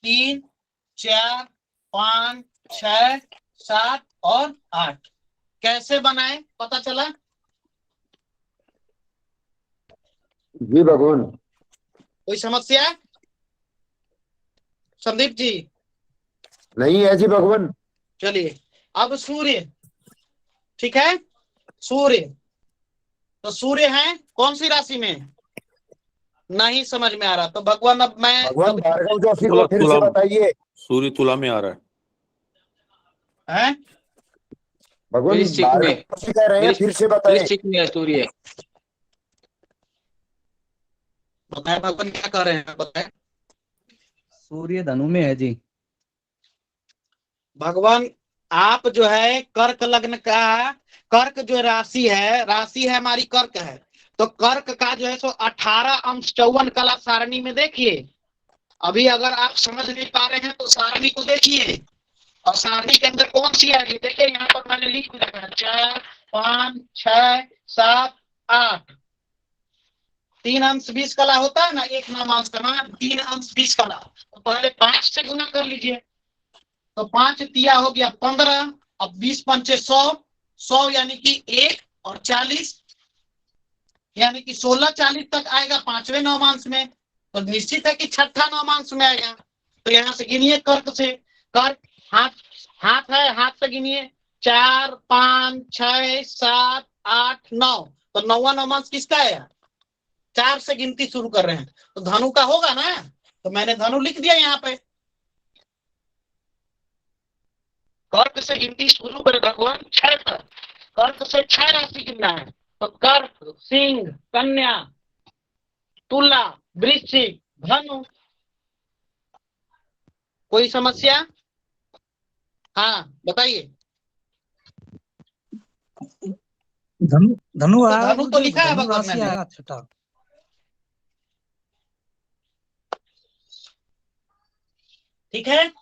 3, 4, 5, 6, 7 और 8 कैसे बनाए पता चला? जी भगवान। कोई समस्या संदीप जी? नहीं है जी भगवान। चलिए अब सूर्य, ठीक है। सूर्य, तो सूर्य है कौन सी राशि में? नहीं समझ में आ रहा, तो भगवान अब मैं भगवान भार्गव जोशी को फिर से बताइए। सूर्य तुला में आ रहा है। भगवान भार्गव जोशी कह रहे हैं, फिर से बताइए। सूर्य बताए भगवान क्या कह रहे हैं, बताए। सूर्य धनु में है जी। भगवान आप जो है कर्क लग्न का, कर्क जो राशि है हमारी कर्क है, तो कर्क का जो है सो 18 अंश 54 कला सारणी में देखिए। अभी अगर आप समझ नहीं पा रहे हैं तो सारणी को देखिए, और सारणी के अंदर कौन सी आएगी देखिए, यहाँ पर मैंने लिख दिया 4 5 6 7 8, 3 अंश 20 कला होता है ना, एक नामांश का ना 3 अंश 20 कला, तो पहले 5 से गुना कर लीजिए, तो 5 तिया हो गया 15, अब 20 पंचे 100, 100 यानी कि 1 और 40, यानी कि 16 40 तक आएगा पांचवें नवमांश में, तो निश्चित है कि छठा नवमांश में आएगा। तो यहाँ से गिनिए कर्क से, कर्क हाथ है, हाथ से गिनिए 4 5 6 7 8 9, तो 9वां नवमांश किसका है, 4 से गिनती शुरू कर रहे हैं, तो धनु का होगा ना, तो मैंने धनु लिख दिया यहाँ पे। कर्क से गिनती शुरू करे भगवान 6 तक, कर्क से 6 राशि गिनना है, तो कर्क सिंह कन्या तुला वृश्चिक धनु। कोई समस्या? हाँ बताइए। धनु धनु तो आया, धनु तो लिखा है धनु भगवान राशि मैंने। आया छठा। ठीक है,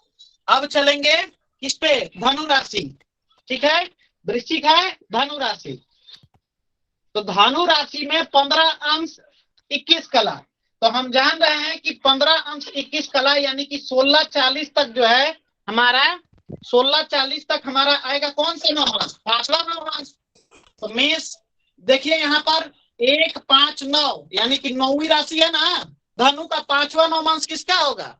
अब चलेंगे किस पे, धनु राशि। ठीक है, वृश्चिक है धनु राशि, तो धनु राशि में 15 अंश 21 कला, तो हम जान रहे हैं कि 15 अंश 21 कला यानी कि 16 40 तक जो है हमारा, 16 40 तक हमारा आएगा कौन सा नवमांश, पांचवा नवमांश। तो मेष देखिए यहाँ पर 1 5 9 यानी कि 9वीं राशि है ना, धनु का पांचवा नवमांश किसका होगा,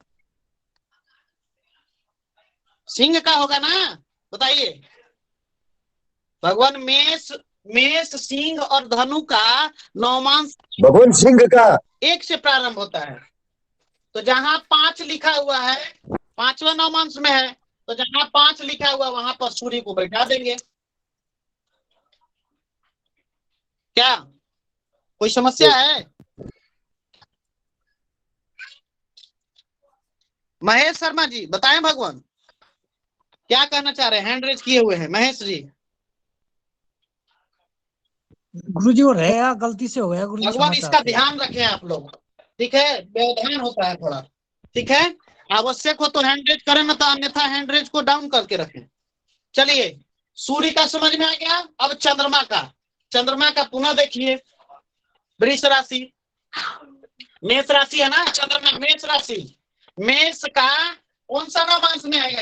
सिंह का होगा ना, बताइए। भगवान मेष सिंह और धनु का नवमांश भगवान सिंह का 1 से प्रारंभ होता है, तो जहां 5 लिखा हुआ है पांचवा नवमांश में है, तो जहां 5 लिखा हुआ वहां पर सूर्य को बैठा देंगे। क्या कोई समस्या है? महेश शर्मा जी बताएं, भगवान क्या कहना चाह रहे हैं, हैंड रेज किए हुए हैं महेश जी। गुरुजी वो रहा, गलती से हो गया गुरुजी, भगवान क्षमा इसका चाहते हैं। ध्यान रखें आप लोग, ठीक है, व्यवधान होता है थोड़ा, ठीक है, आवश्यक हो तो हैंड रेज करें, ना तो अन्यथा हैंड रेज को डाउन करके रखें। चलिए, सूर्य का समझ में आ गया, अब चंद्रमा का पुनः देखिए। वृष राशि, मेष राशि है ना, चंद्रमा मेष राशि, मेष का कौन सा नवमांश में आएगा,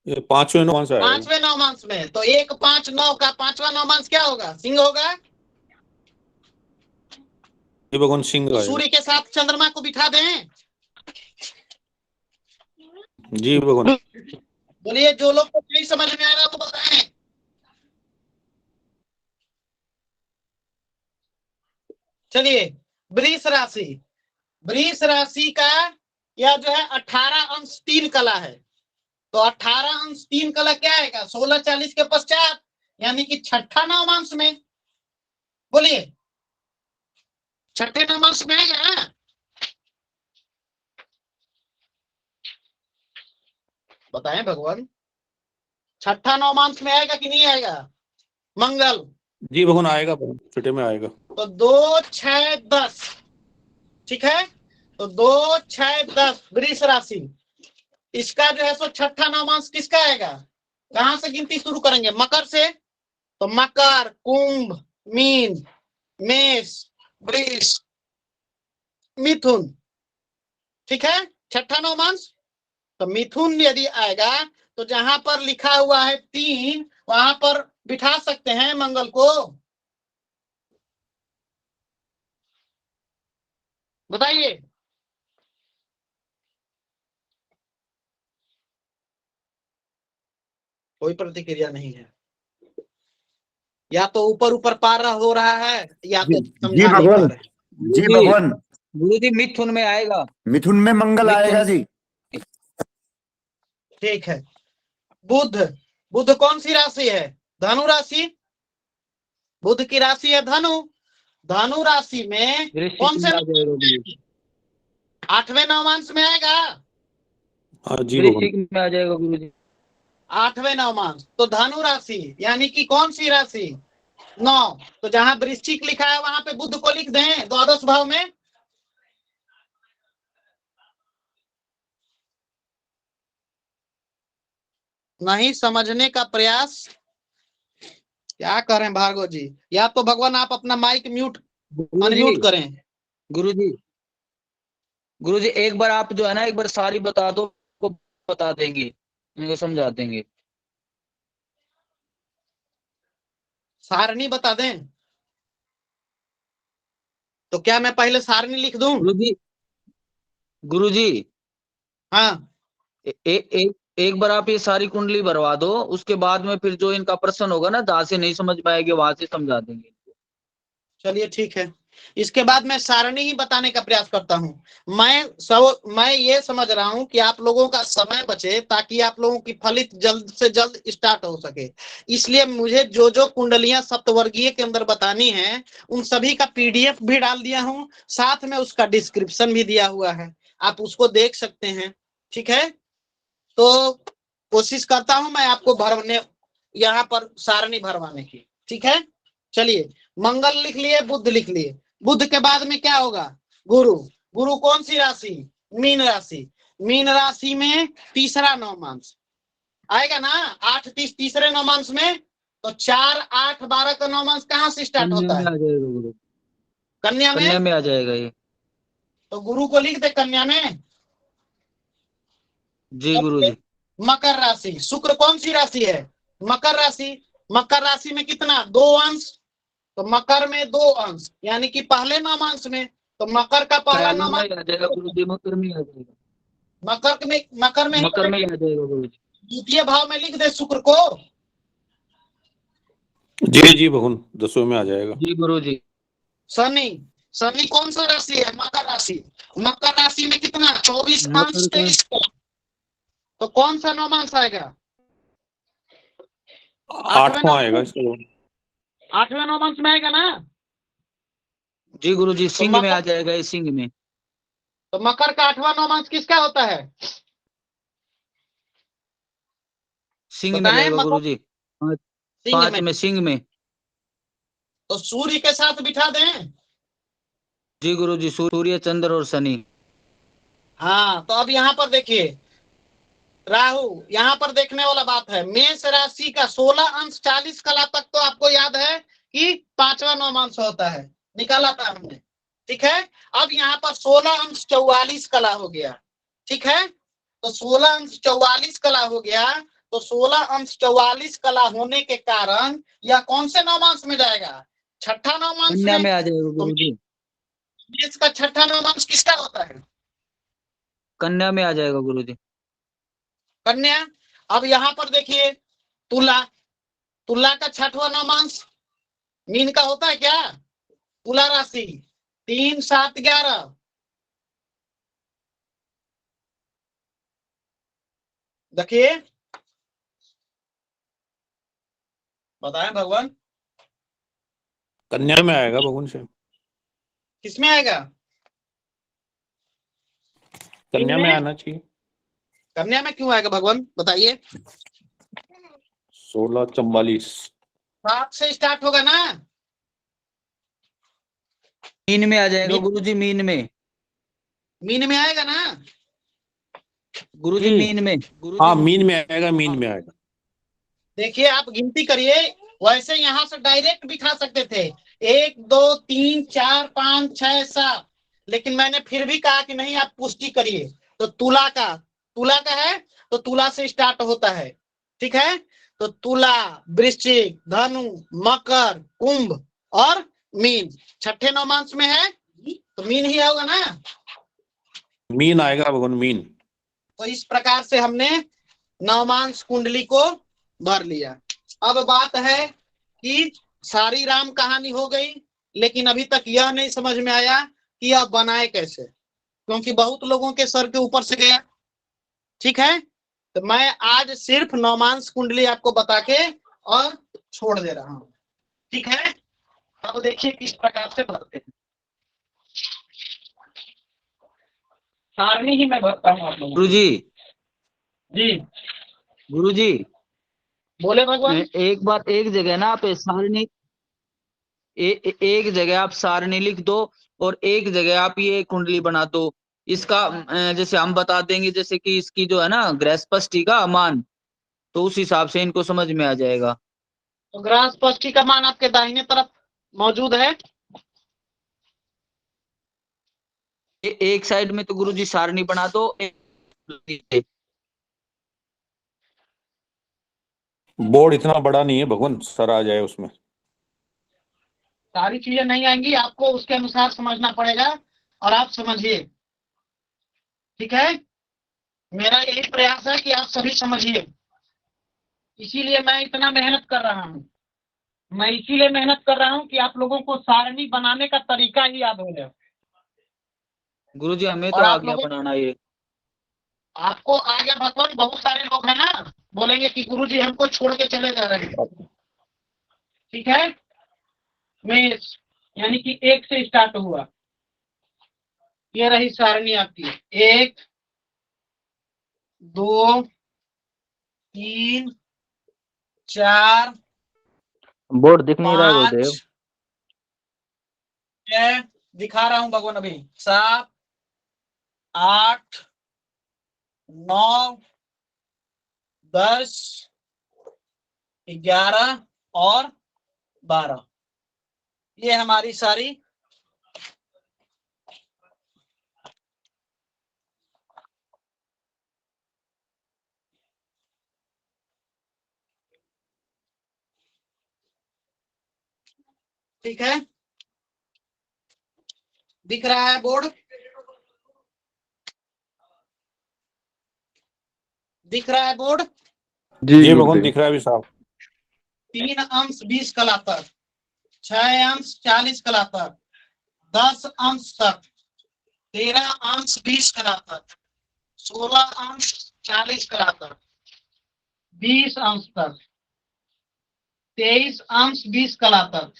ये पांचवें नवमांश आएगा। पांचवें नवमांश में, तो 1 5 9 का पांचवा नवमांश क्या होगा, सिंह होगा। ये भगवान सिंह का है। सूर्य के साथ चंद्रमा को बिठा दें। जी भगवान। बोलिए, जो लोग को नहीं समझ में आ रहा तो बताएं। चलिए, वृष राशि का यह जो है 18 अंश 3 कला है, तो 18 अंश 3 कला क्या आएगा, 16 40 के पश्चात, यानी कि छठा नवमांश में। बोलिए, छठे नवमांश में आएगा ना, बताएं भगवान, छठा नवमांश में आएगा कि नहीं आएगा, मंगल। जी भगवान आएगा, छठे में आएगा। तो 2 6 10, ठीक है, तो 2 6 10 वृष राशि, इसका जो है सो छठा नवमांश किसका आएगा, कहां से गिनती शुरू करेंगे, मकर से, तो मकर कुंभ मीन मेष वृष मिथुन, ठीक है, छठा नवमांश। तो मिथुन यदि आएगा तो जहां पर लिखा हुआ है 3 वहां पर बिठा सकते हैं मंगल को, बताइए। कोई प्रतिक्रिया नहीं है, या तो ऊपर ऊपर पार हो रहा है, या तो जी भगवान, जी भगवान, गुरु जी मिथुन में आएगा, मिथुन में मंगल आएगा जी। ठीक है, बुध कौन सी राशि है, धनु राशि, बुध की राशि है धनु, धनु राशि में कौन से 8वें नवमांश में आएगा? हाँ जी भगवान। वृश्चिक में आ जाएगा गुरुजी। 8वें नवमांश। तो धनु राशि यानी कि कौन सी राशि? 9। तो जहां वृश्चिक लिखा है वहां पे बुध को लिख दें द्वादश भाव में। नहीं समझने का प्रयास क्या करें भार्गव जी? या तो भगवान आप अपना माइक म्यूट अनम्यूट करें। गुरुजी एक बार आप जो है ना एक बार सारी बता दो, को बता देंगे, इनको समझा देंगे। सारणी बता दें तो क्या मैं पहले सारणी लिख दूं? गुरुजी हाँ एक बार आप ये सारी कुंडली भरवा दो, उसके बाद में फिर जो इनका प्रश्न होगा ना, जहां से नहीं समझ पाएंगे वहां से समझा देंगे। चलिए ठीक है, इसके बाद मैं सारणी ही बताने का प्रयास करता हूं। मैं ये समझ रहा हूं कि आप लोगों का समय बचे ताकि आप लोगों की फलित जल्द से जल्द स्टार्ट हो सके। इसलिए मुझे जो जो कुंडलियां सप्तवर्गीय के अंदर बतानी है उन सभी का पीडीएफ भी डाल दिया हूं, साथ में उसका डिस्क्रिप्शन भी दिया हुआ है, आप उसको देख सकते हैं। ठीक है, तो कोशिश करता हूं मैं आपको भरने यहाँ पर सारणी भरवाने की। ठीक है, चलिए मंगल लिख लिए, बुध लिख लिए। बुध के बाद में क्या होगा? गुरु। गुरु कौन सी राशि? मीन राशि। मीन राशि में तीसरा नवमांश आएगा ना, 8 30 तीसरे नवमांश में, तो 4 8 12 का नवमांश कहाँ से स्टार्ट होता है? कन्या में आ जाएगा ये। तो गुरु को लिख दे कन्या में। जी गुरुजी। मकर राशि। शुक्र कौन सी राशि है? मकर राशि। मकर राशि में कितना? 2 अंश। तो मकर में 2 अंश यानी कि पहले नवमांश में, तो मकर का पहला नवमांश आ जाएगा गुरुजी, मकर में आ जाएगा। मकर में आ जाएगा गुरुजी। द्वितीय भाव में लिख दे शुक्र को। जी भगवान, 10वें में आ जाएगा। जी गुरुजी। शनि। शनि कौन सा राशि है? मकर राशि। मकर राशि में कितना? 24 अंश 23 का। तो कौन सा नवमांश आएगा? 8वां आएगा इसका। 8वें नवमांश में आएगा ना? जी गुरुजी, सिंह में आ जाएगा ये, सिंह में। तो मकर का 8वां नवमांश किसका होता है? सिंह में जाएगा गुरुजी। 5 में सिंह में। तो सूर्य के साथ बिठा दें। जी गुरुजी, सूर्य चंद्र और शनि। हाँ, तो अब यहाँ पर देखिए राहु, यहाँ पर देखने वाला बात है। मेष राशि का 16 अंश 40 कला तक तो आपको याद है कि 5वां नवमांश होता है, निकाला था हमने। ठीक है, अब यहाँ पर 16 अंश 44 कला हो गया। ठीक है, तो 16 अंश 44 कला हो गया, तो 16 अंश 44 कला होने के कारण यह कौन से नवमांश में जाएगा? छठा नवमांश में आ जाएगा गुरुजी। मेष का छठा नवमांश किसका होता है? कन्या में आ जाएगा गुरुजी। कन्या। अब यहाँ पर देखिए तुला। तुला का छठवां नवमांश मीन का होता है क्या? तुला राशि 3 7 11। देखिए बताएं भगवान। कन्या में आएगा भगवान से। किसमें आएगा? कन्या में आना चाहिए। कन्या में क्यों आएगा भगवान बताइए? 16 44 7 से स्टार्ट होगा ना? मीन में आ जाएगा गुरुजी, मीन में। मीन में आएगा ना गुरुजी? मीन में। हाँ मीन में आएगा, मीन में आएगा। देखिए आप गिनती करिए, वैसे यहाँ से डायरेक्ट भी खा सकते थे 1 2 3 4 5 6 7, लेकिन मैंने फिर भी कहा कि नहीं आप पुष्टि करिए। तो तुला का है तो तुला से स्टार्ट होता है। ठीक है, तो तुला, वृश्चिक, धनु, मकर, कुंभ और मीन छठे नवमांश में है, तो मीन ही होगा ना? मीन आएगा भगवान, मीन। तो इस प्रकार से हमने नवमांश कुंडली को भर लिया। अब बात है कि सारी राम कहानी हो गई, लेकिन अभी तक यह नहीं समझ में आया कि यह बनाए कैसे, क्योंकि बहुत लोगों के सर के ऊपर से गया। ठीक है, तो मैं आज सिर्फ नवमांश कुंडली आपको बता के और छोड़ दे रहा हूं। ठीक है, अब देखिए किस प्रकार से भरते हैं। सारणी ही मैं भरता हूँ आप लोगों को। गुरुजी जी बोले भगवान। एक बार एक जगह ना आप सारणी एक जगह आप सारणी लिख दो और एक जगह आप ये कुंडली बना दो। इसका जैसे हम बता देंगे, जैसे कि इसकी जो है ना गृहस्पष्टि का मान, तो उस हिसाब से इनको समझ में आ जाएगा। तो गृहस्पष्टि का मान आपके दाहिने तरफ मौजूद है। एक साइड में तो गुरुजी सारणी बना दो, बोर्ड इतना बड़ा नहीं है भगवान, सर आ जाए उसमें। सारी चीजें नहीं आएंगी, आपको उसके अनुसार समझना पड़ेगा और आप समझिए। ठीक है, मेरा यही प्रयास है कि आप सभी समझिए, इसीलिए मैं इतना मेहनत कर रहा हूँ। मैं इसीलिए मेहनत कर रहा हूँ कि आप लोगों को सारणी बनाने का तरीका ही याद हो जाए। गुरुजी हमें तो और आ आप गया लोगों बनाना ये। आपको आ गया भगवान। बहुत सारे लोग हैं ना, बोलेंगे कि गुरुजी हमको छोड़ के चले जा रहे हैं। ठीक है, मेष यानी कि 1 से स्टार्ट हुआ। ये रही सारणी आपकी, 1 2 3 4 बोर्ड दिख नहीं रहा है 5 गुरुदेव। 6 दिखा रहा हूं भगवान अभी, 7 8 9 10 11 और 12। ये हमारी सारी ठीक है। दिख रहा है बोर्ड? दिख रहा है बोर्ड? जी भगवान दिख रहा है अभी साहब। 3 अंश 20 कलातर, 6 अंश 40 कलातर, 10 अंश तक, 13 अंश 20 कलातर, 16 अंश 40 कलातर, 20 अंश तक, 23 अंश 20 कलातर,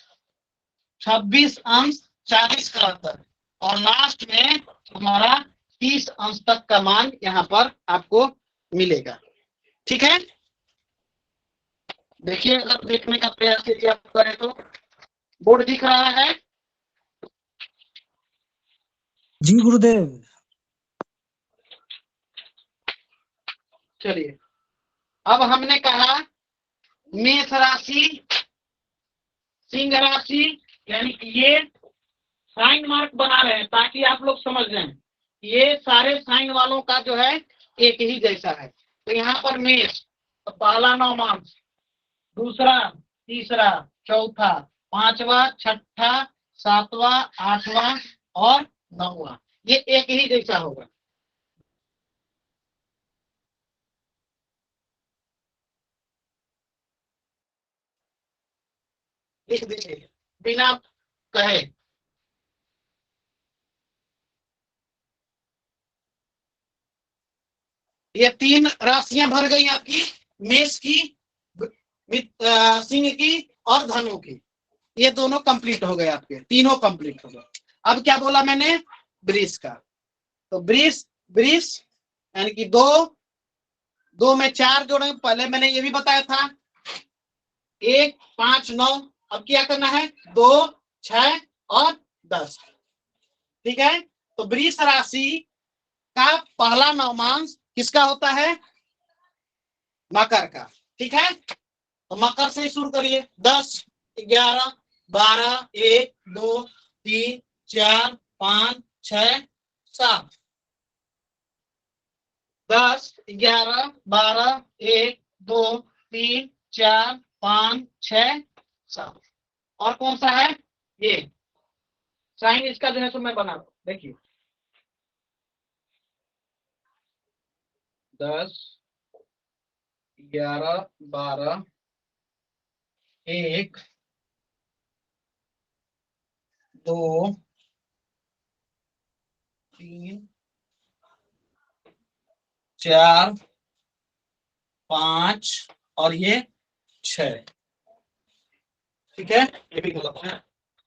26 अंश 40 कलातर और लास्ट में हमारा 30 अंश तक का मान यहाँ पर आपको मिलेगा। ठीक है, देखिए अगर देखने का प्रयास यदि आप करें तो बोर्ड दिख रहा है? जी गुरुदेव। चलिए, अब हमने कहा मेष राशि, सिंह राशि, यानी कि ये साइन मार्क बना रहे हैं ताकि आप लोग समझ लें ये सारे साइन वालों का जो है एक ही जैसा है। तो यहाँ पर मेष तो पहला नवमांश, दूसरा, तीसरा, चौथा, पांचवा, छठा, सातवां, आठवां और 9वां, ये एक ही जैसा होगा। लिख दीजिए बिना कहे। ये 3 राशियां भर गई आपकी, मेष की, सिंह की और धनु की। ये दोनों कंप्लीट हो गए, आपके तीनों कंप्लीट हो गए। अब क्या बोला मैंने? वृष का। तो वृष वृष यानी कि 2 में 4 जोड़े। पहले मैंने ये भी बताया था 1 5 9। अब क्या करना है? 2 6 और 10। ठीक है, तो वृष राशि का पहला नवमांश किसका होता है? मकर का। ठीक है, तो मकर से शुरू करिए। 10 11 12 1 2 3 4 5 6 7। 10 11 12 1 2 3 4 5 6 7। और कौन सा है? ये साइन इसका जो है तो मैं बना रहा हूं, देखिए 10 11 12 1 2 3 4 5 और ये 6। ठीक है, ये भी गलत है।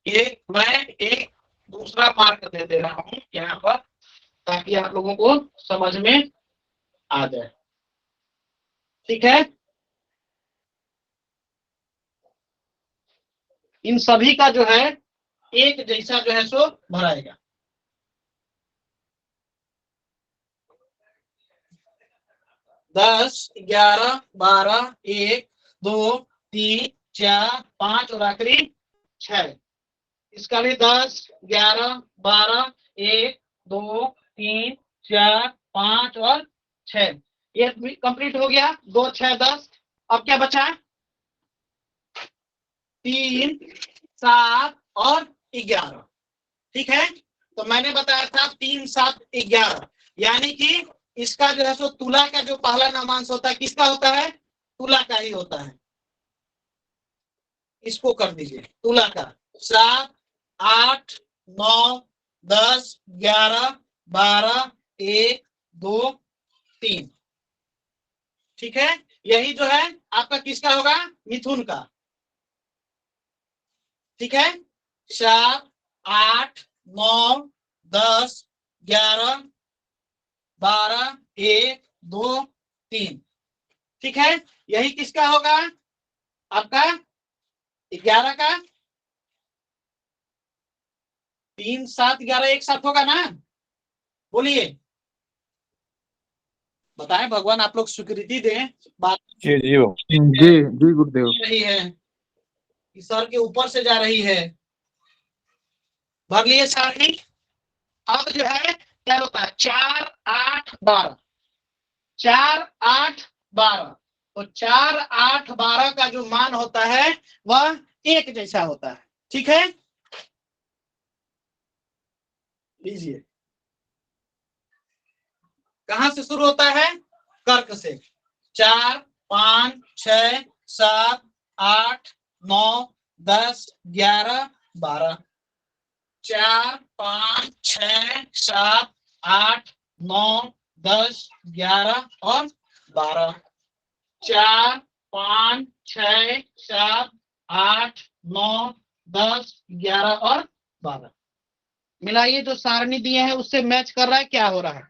ये मैं एक दूसरा मार्क दे रहा हूं यहाँ पर, ताकि आप लोगों को समझ में आ जाए। ठीक है, इन सभी का जो है एक जैसा जो है सो भराएगा। दस, 11, 12, 1, 2, 3, 4, 5 और आखिरी 6। इसका भी 10, 11, 12, 1, 2, 3, 4, 5 और 6। ये कंप्लीट हो गया। 2, 6, 10। अब क्या बचा? 3, 7 और 11। ठीक है, तो मैंने बताया था 3, 7, 11, यानी कि इसका जो है सो तुला का जो पहला नामांश होता है किसका होता है? तुला का ही होता है। इसको कर दीजिए तुला का। 7, 8, 9, 10, 11, 12, 1, 2, 3। ठीक है, यही जो है आपका किसका होगा? मिथुन का। ठीक है, 7, 8, 9, 10, 11, 12, 1, 2, 3। ठीक है, यही किसका होगा? आपका 11 का। 3, 7, 11 एक साथ होगा ना? बोलिए, बताएं, भगवान आप लोग स्वीकृति दें। बात जी जी जी गुरुदेव। रही है, सर के ऊपर से जा रही है। भर लिए सारणी। अब जो है क्या होता है? 4, 8, 12। 4, 8, 12। तो 4, 8, 12 का जो मान होता है वह एक जैसा होता है। ठीक है, लीजिए, कहां से शुरू होता है? कर्क से। 4, 5, 6, 7, 8, 9, 10, 11, 12। 4, 5, 6, 7, 8, 9, 10, 11 और 12। 4, 5, 6, 7, 8, 9, 10, 11 और 12। मिलाइए, जो सारणी दिए हैं उससे मैच कर रहा है, क्या हो रहा है,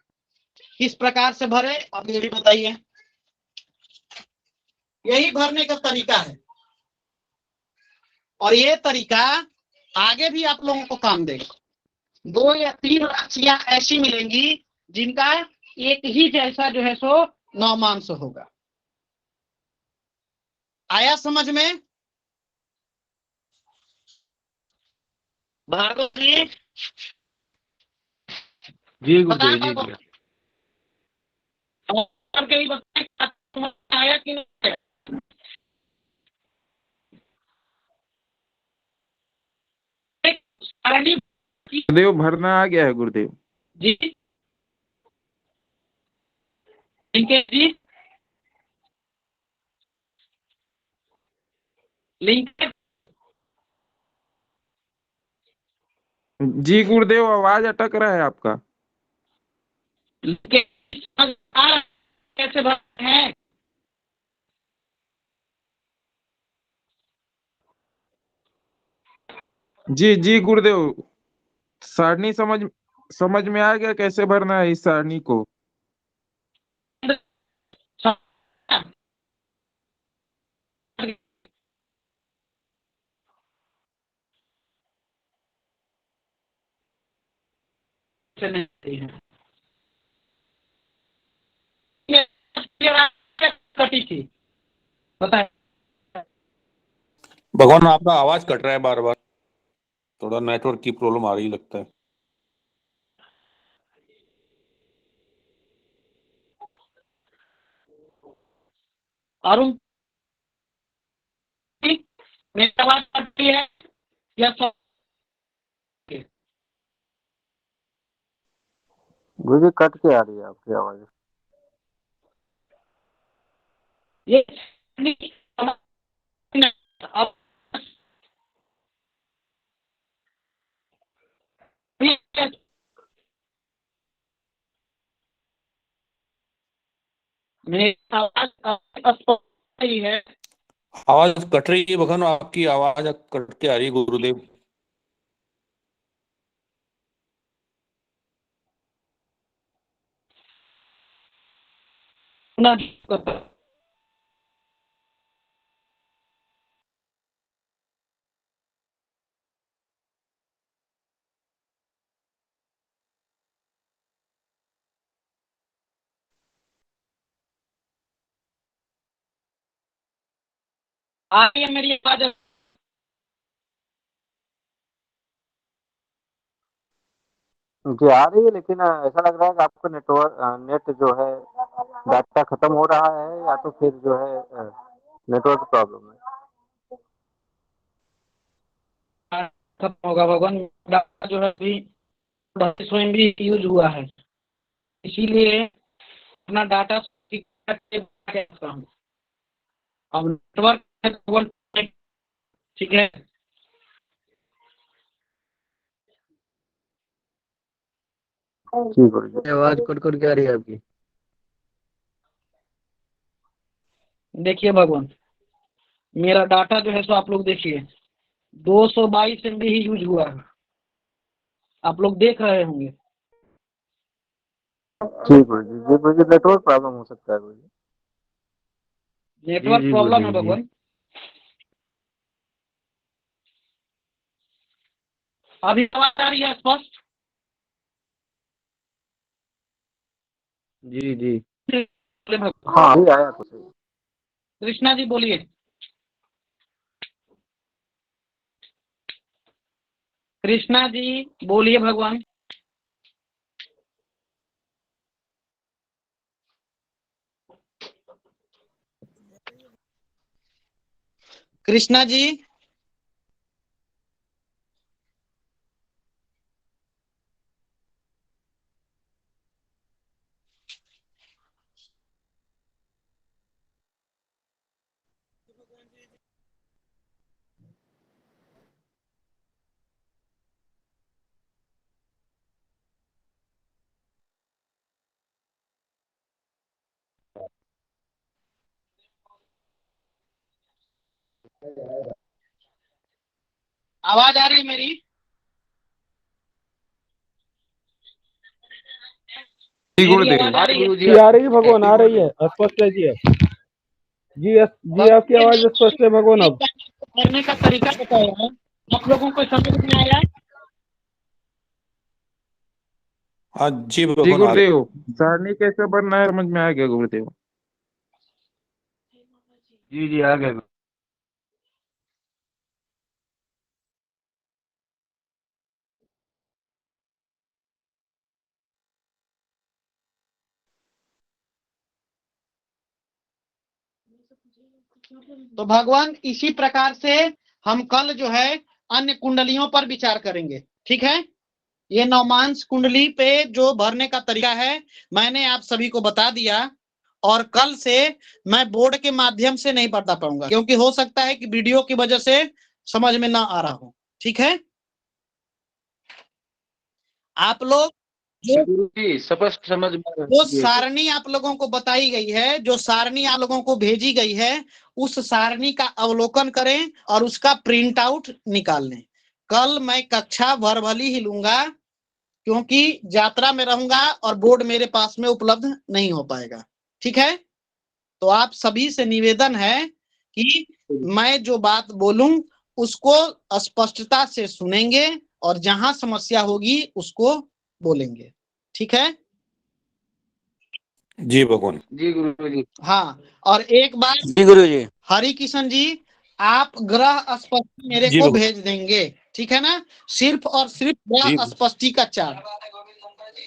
किस प्रकार से भरे, अब ये भी बताइए। यही भरने का तरीका है, और ये तरीका आगे भी आप लोगों को काम देगा। 2 या 3 राशियां ऐसी मिलेंगी जिनका एक ही जैसा जो है सो नवमांश होगा। आया समझ में? भार्गव जी, जी गुरुदेव जी जी। करके ही बताएं, समझ में आया कि नहीं? सारणी गुरुदेव भरना आ गया है गुरुदेव। जी, लिंकेश जी, लिंकेश जी गुरुदेव, आवाज अटक रहा है आपका। लिंकेश समझ आ रहा है कैसे भरते हैं? जी जी गुरुदेव, सारणी समझ में आ गया कैसे भरना है इस सारणी को। कटी थी, बताए। भगवान आपका आवाज कट रहा है बार बार, थोड़ा नेटवर्क की प्रॉब्लम आ रही लगता है। अरुण, मेरी आवाज कटती है या सब? गुरुजी कट के आ रही है आपकी आवाज। ये अब मेरी आवाज स्पष्ट ही है। आवाज कट रही है भगवान, आपकी आवाज कट के आ रही है गुरुदेव। आ रही है मेरी आवाज? जी आ रही है, लेकिन ऐसा लग रहा है कि आपको नेट जो है डाटा खत्म हो रहा है, या तो फिर जो है नेटवर्क प्रॉब्लम है। खत्म होगा भगवान, डाटा जो है अभी 250 MB यूज हुआ है, इसीलिए अपना डाटा अब नेटवर्क ठीक है। जी गुरुजी। आवाज कट कट के आ रही है आपकी। देखिए भगवान, मेरा डाटा जो है सो आप लोग देखिए 222 MB ही यूज हुआ है, आप लोग देख रहे होंगे। जी गुरुजी, जी गुरुजी, नेटवर्क प्रॉब्लम हो सकता है गुरुजी। नेटवर्क प्रॉब्लम है भगवान। अभी आवाज आ रही है स्पष्ट? जी जी हाँ अभी आया तो सही। कृष्णा जी बोलिए। कृष्णा जी बोलिए भगवान। कृष्णा जी आवाज आ रही है मेरी? मेरी आवाज आ रही है? आ रही है भगवान, आ रही है, स्पष्ट है जी। जी आपकी आवाज स्पष्ट है भगवान। अब करने का तरीका बताया, आप लोगों को समझ में आया? हाँ जी जी भगवान, आ रही। गुरुदेव, सारणी कैसे बनना है समझ में आ गया गुरुदेव। जी जी आ गया। तो भगवान इसी प्रकार से हम कल जो है अन्य कुंडलियों पर विचार करेंगे, ठीक है। ये नवमांस कुंडली पे जो भरने का तरीका है मैंने आप सभी को बता दिया, और कल से मैं बोर्ड के माध्यम से नहीं बता पाऊंगा, क्योंकि हो सकता है कि वीडियो की वजह से समझ में ना आ रहा हो, ठीक है। आप लोग जो स्पष्ट समझ में जो सारणी आप लोगों को बताई गई है, जो सारणी आप लोगों को भेजी गई है, उस सारणी का अवलोकन करें और उसका प्रिंट आउट निकाल लें। कल मैं कक्षा वर्बली ही लूंगा, क्योंकि यात्रा में रहूंगा और बोर्ड मेरे पास में उपलब्ध नहीं हो पाएगा, ठीक है। तो आप सभी से निवेदन है कि मैं जो बात बोलूं उसको स्पष्टता से सुनेंगे और जहां समस्या होगी उसको बोलेंगे, ठीक है। जी भगवान। जी गुरु जी। हाँ, और एक बार जी गुरु जी। हरि किशन जी, आप ग्रह स्पष्टि मेरे जी को भगवान। भेज देंगे, ठीक है ना। सिर्फ और सिर्फ जी ग्रह स्पष्टि का चार्ट,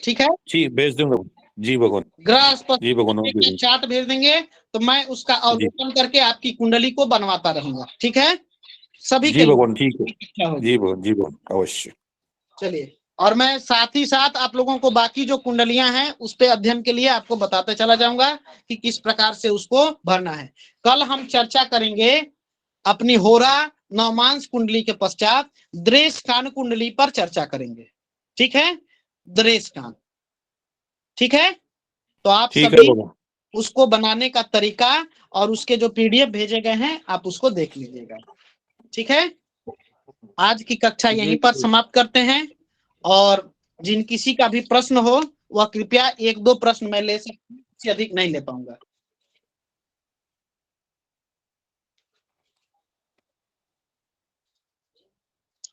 ठीक है। जी भेज दूंगा। जी भगवान। ग्रह जी स्पष्टि भगवान, का भेज दूंगा। चार्ट भेज देंगे, तो मैं उसका जी अवलोकन करके आपकी कुंडली को बनवाता रहूंगा, ठीक है। सभी के जी लिए भगवान, ठीक है। इच्छा होगी। जी भगवान, जी भगवान, अवश्य। चलिए, और मैं साथ ही साथ आप लोगों को बाकी जो कुंडलियां हैं उस पे अध्ययन के लिए आपको बताते चला जाऊंगा कि किस प्रकार से उसको भरना है। कल हम चर्चा करेंगे अपनी होरा नवमांस कुंडली के पश्चात द्रेशकान कुंडली पर चर्चा करेंगे, ठीक है। द्रेशकान, ठीक है। तो आप ठीक है सभी भगवान। उसको बनाने का तरीका और उसके जो PDF भेजे गए हैं आप उसको देख लीजिएगा, ठीक है। आज की कक्षा यहीं पर समाप्त करते हैं, और जिन किसी का भी प्रश्न हो वह कृपया 1-2 प्रश्न मैं ले सकता हूं, इससे अधिक नहीं ले पाऊंगा,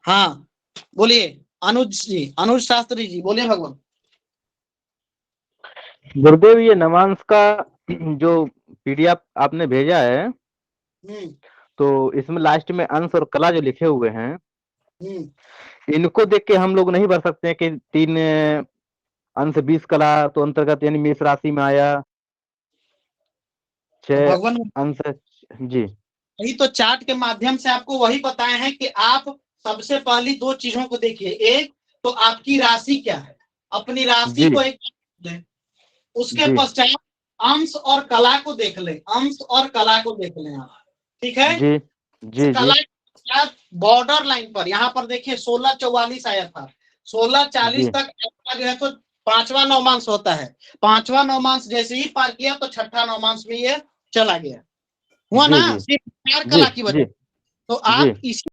हाँ बोलिए अनुज जी, अनुज शास्त्री जी, बोलिए भगवान। गुरुदेव ये नवांश का जो पीडीएफ आपने भेजा है तो इसमें लास्ट में अंश और कला जो लिखे हुए हैं इनको देख के हम लोग नहीं भर सकते हैं कि 3 अंश 20 कला तो अंतर्गत यानी मेष राशि में आया 6 भगवान अंश। जी वही तो चार्ट के माध्यम से आपको वही बताए हैं कि आप सबसे पहली 2 चीजों को देखिए। एक तो आपकी राशि क्या है, अपनी राशि को एक दें, उसके पश्चात अंश और कला को देख लें, अंश और कला को देख लें आप, ठीक है। जी जी कला के पश्चात बॉर्डर लाइन पर यहाँ पर देखिए 1644 आया था, 1640 तक जो है तो 5वां नौमांश होता है। 5वां नौमांश जैसे ही पार किया तो 6ठा नौमांश में ये चला गया, हुआ ना, सिर्फ 4 कला की वजह। तो आप इसी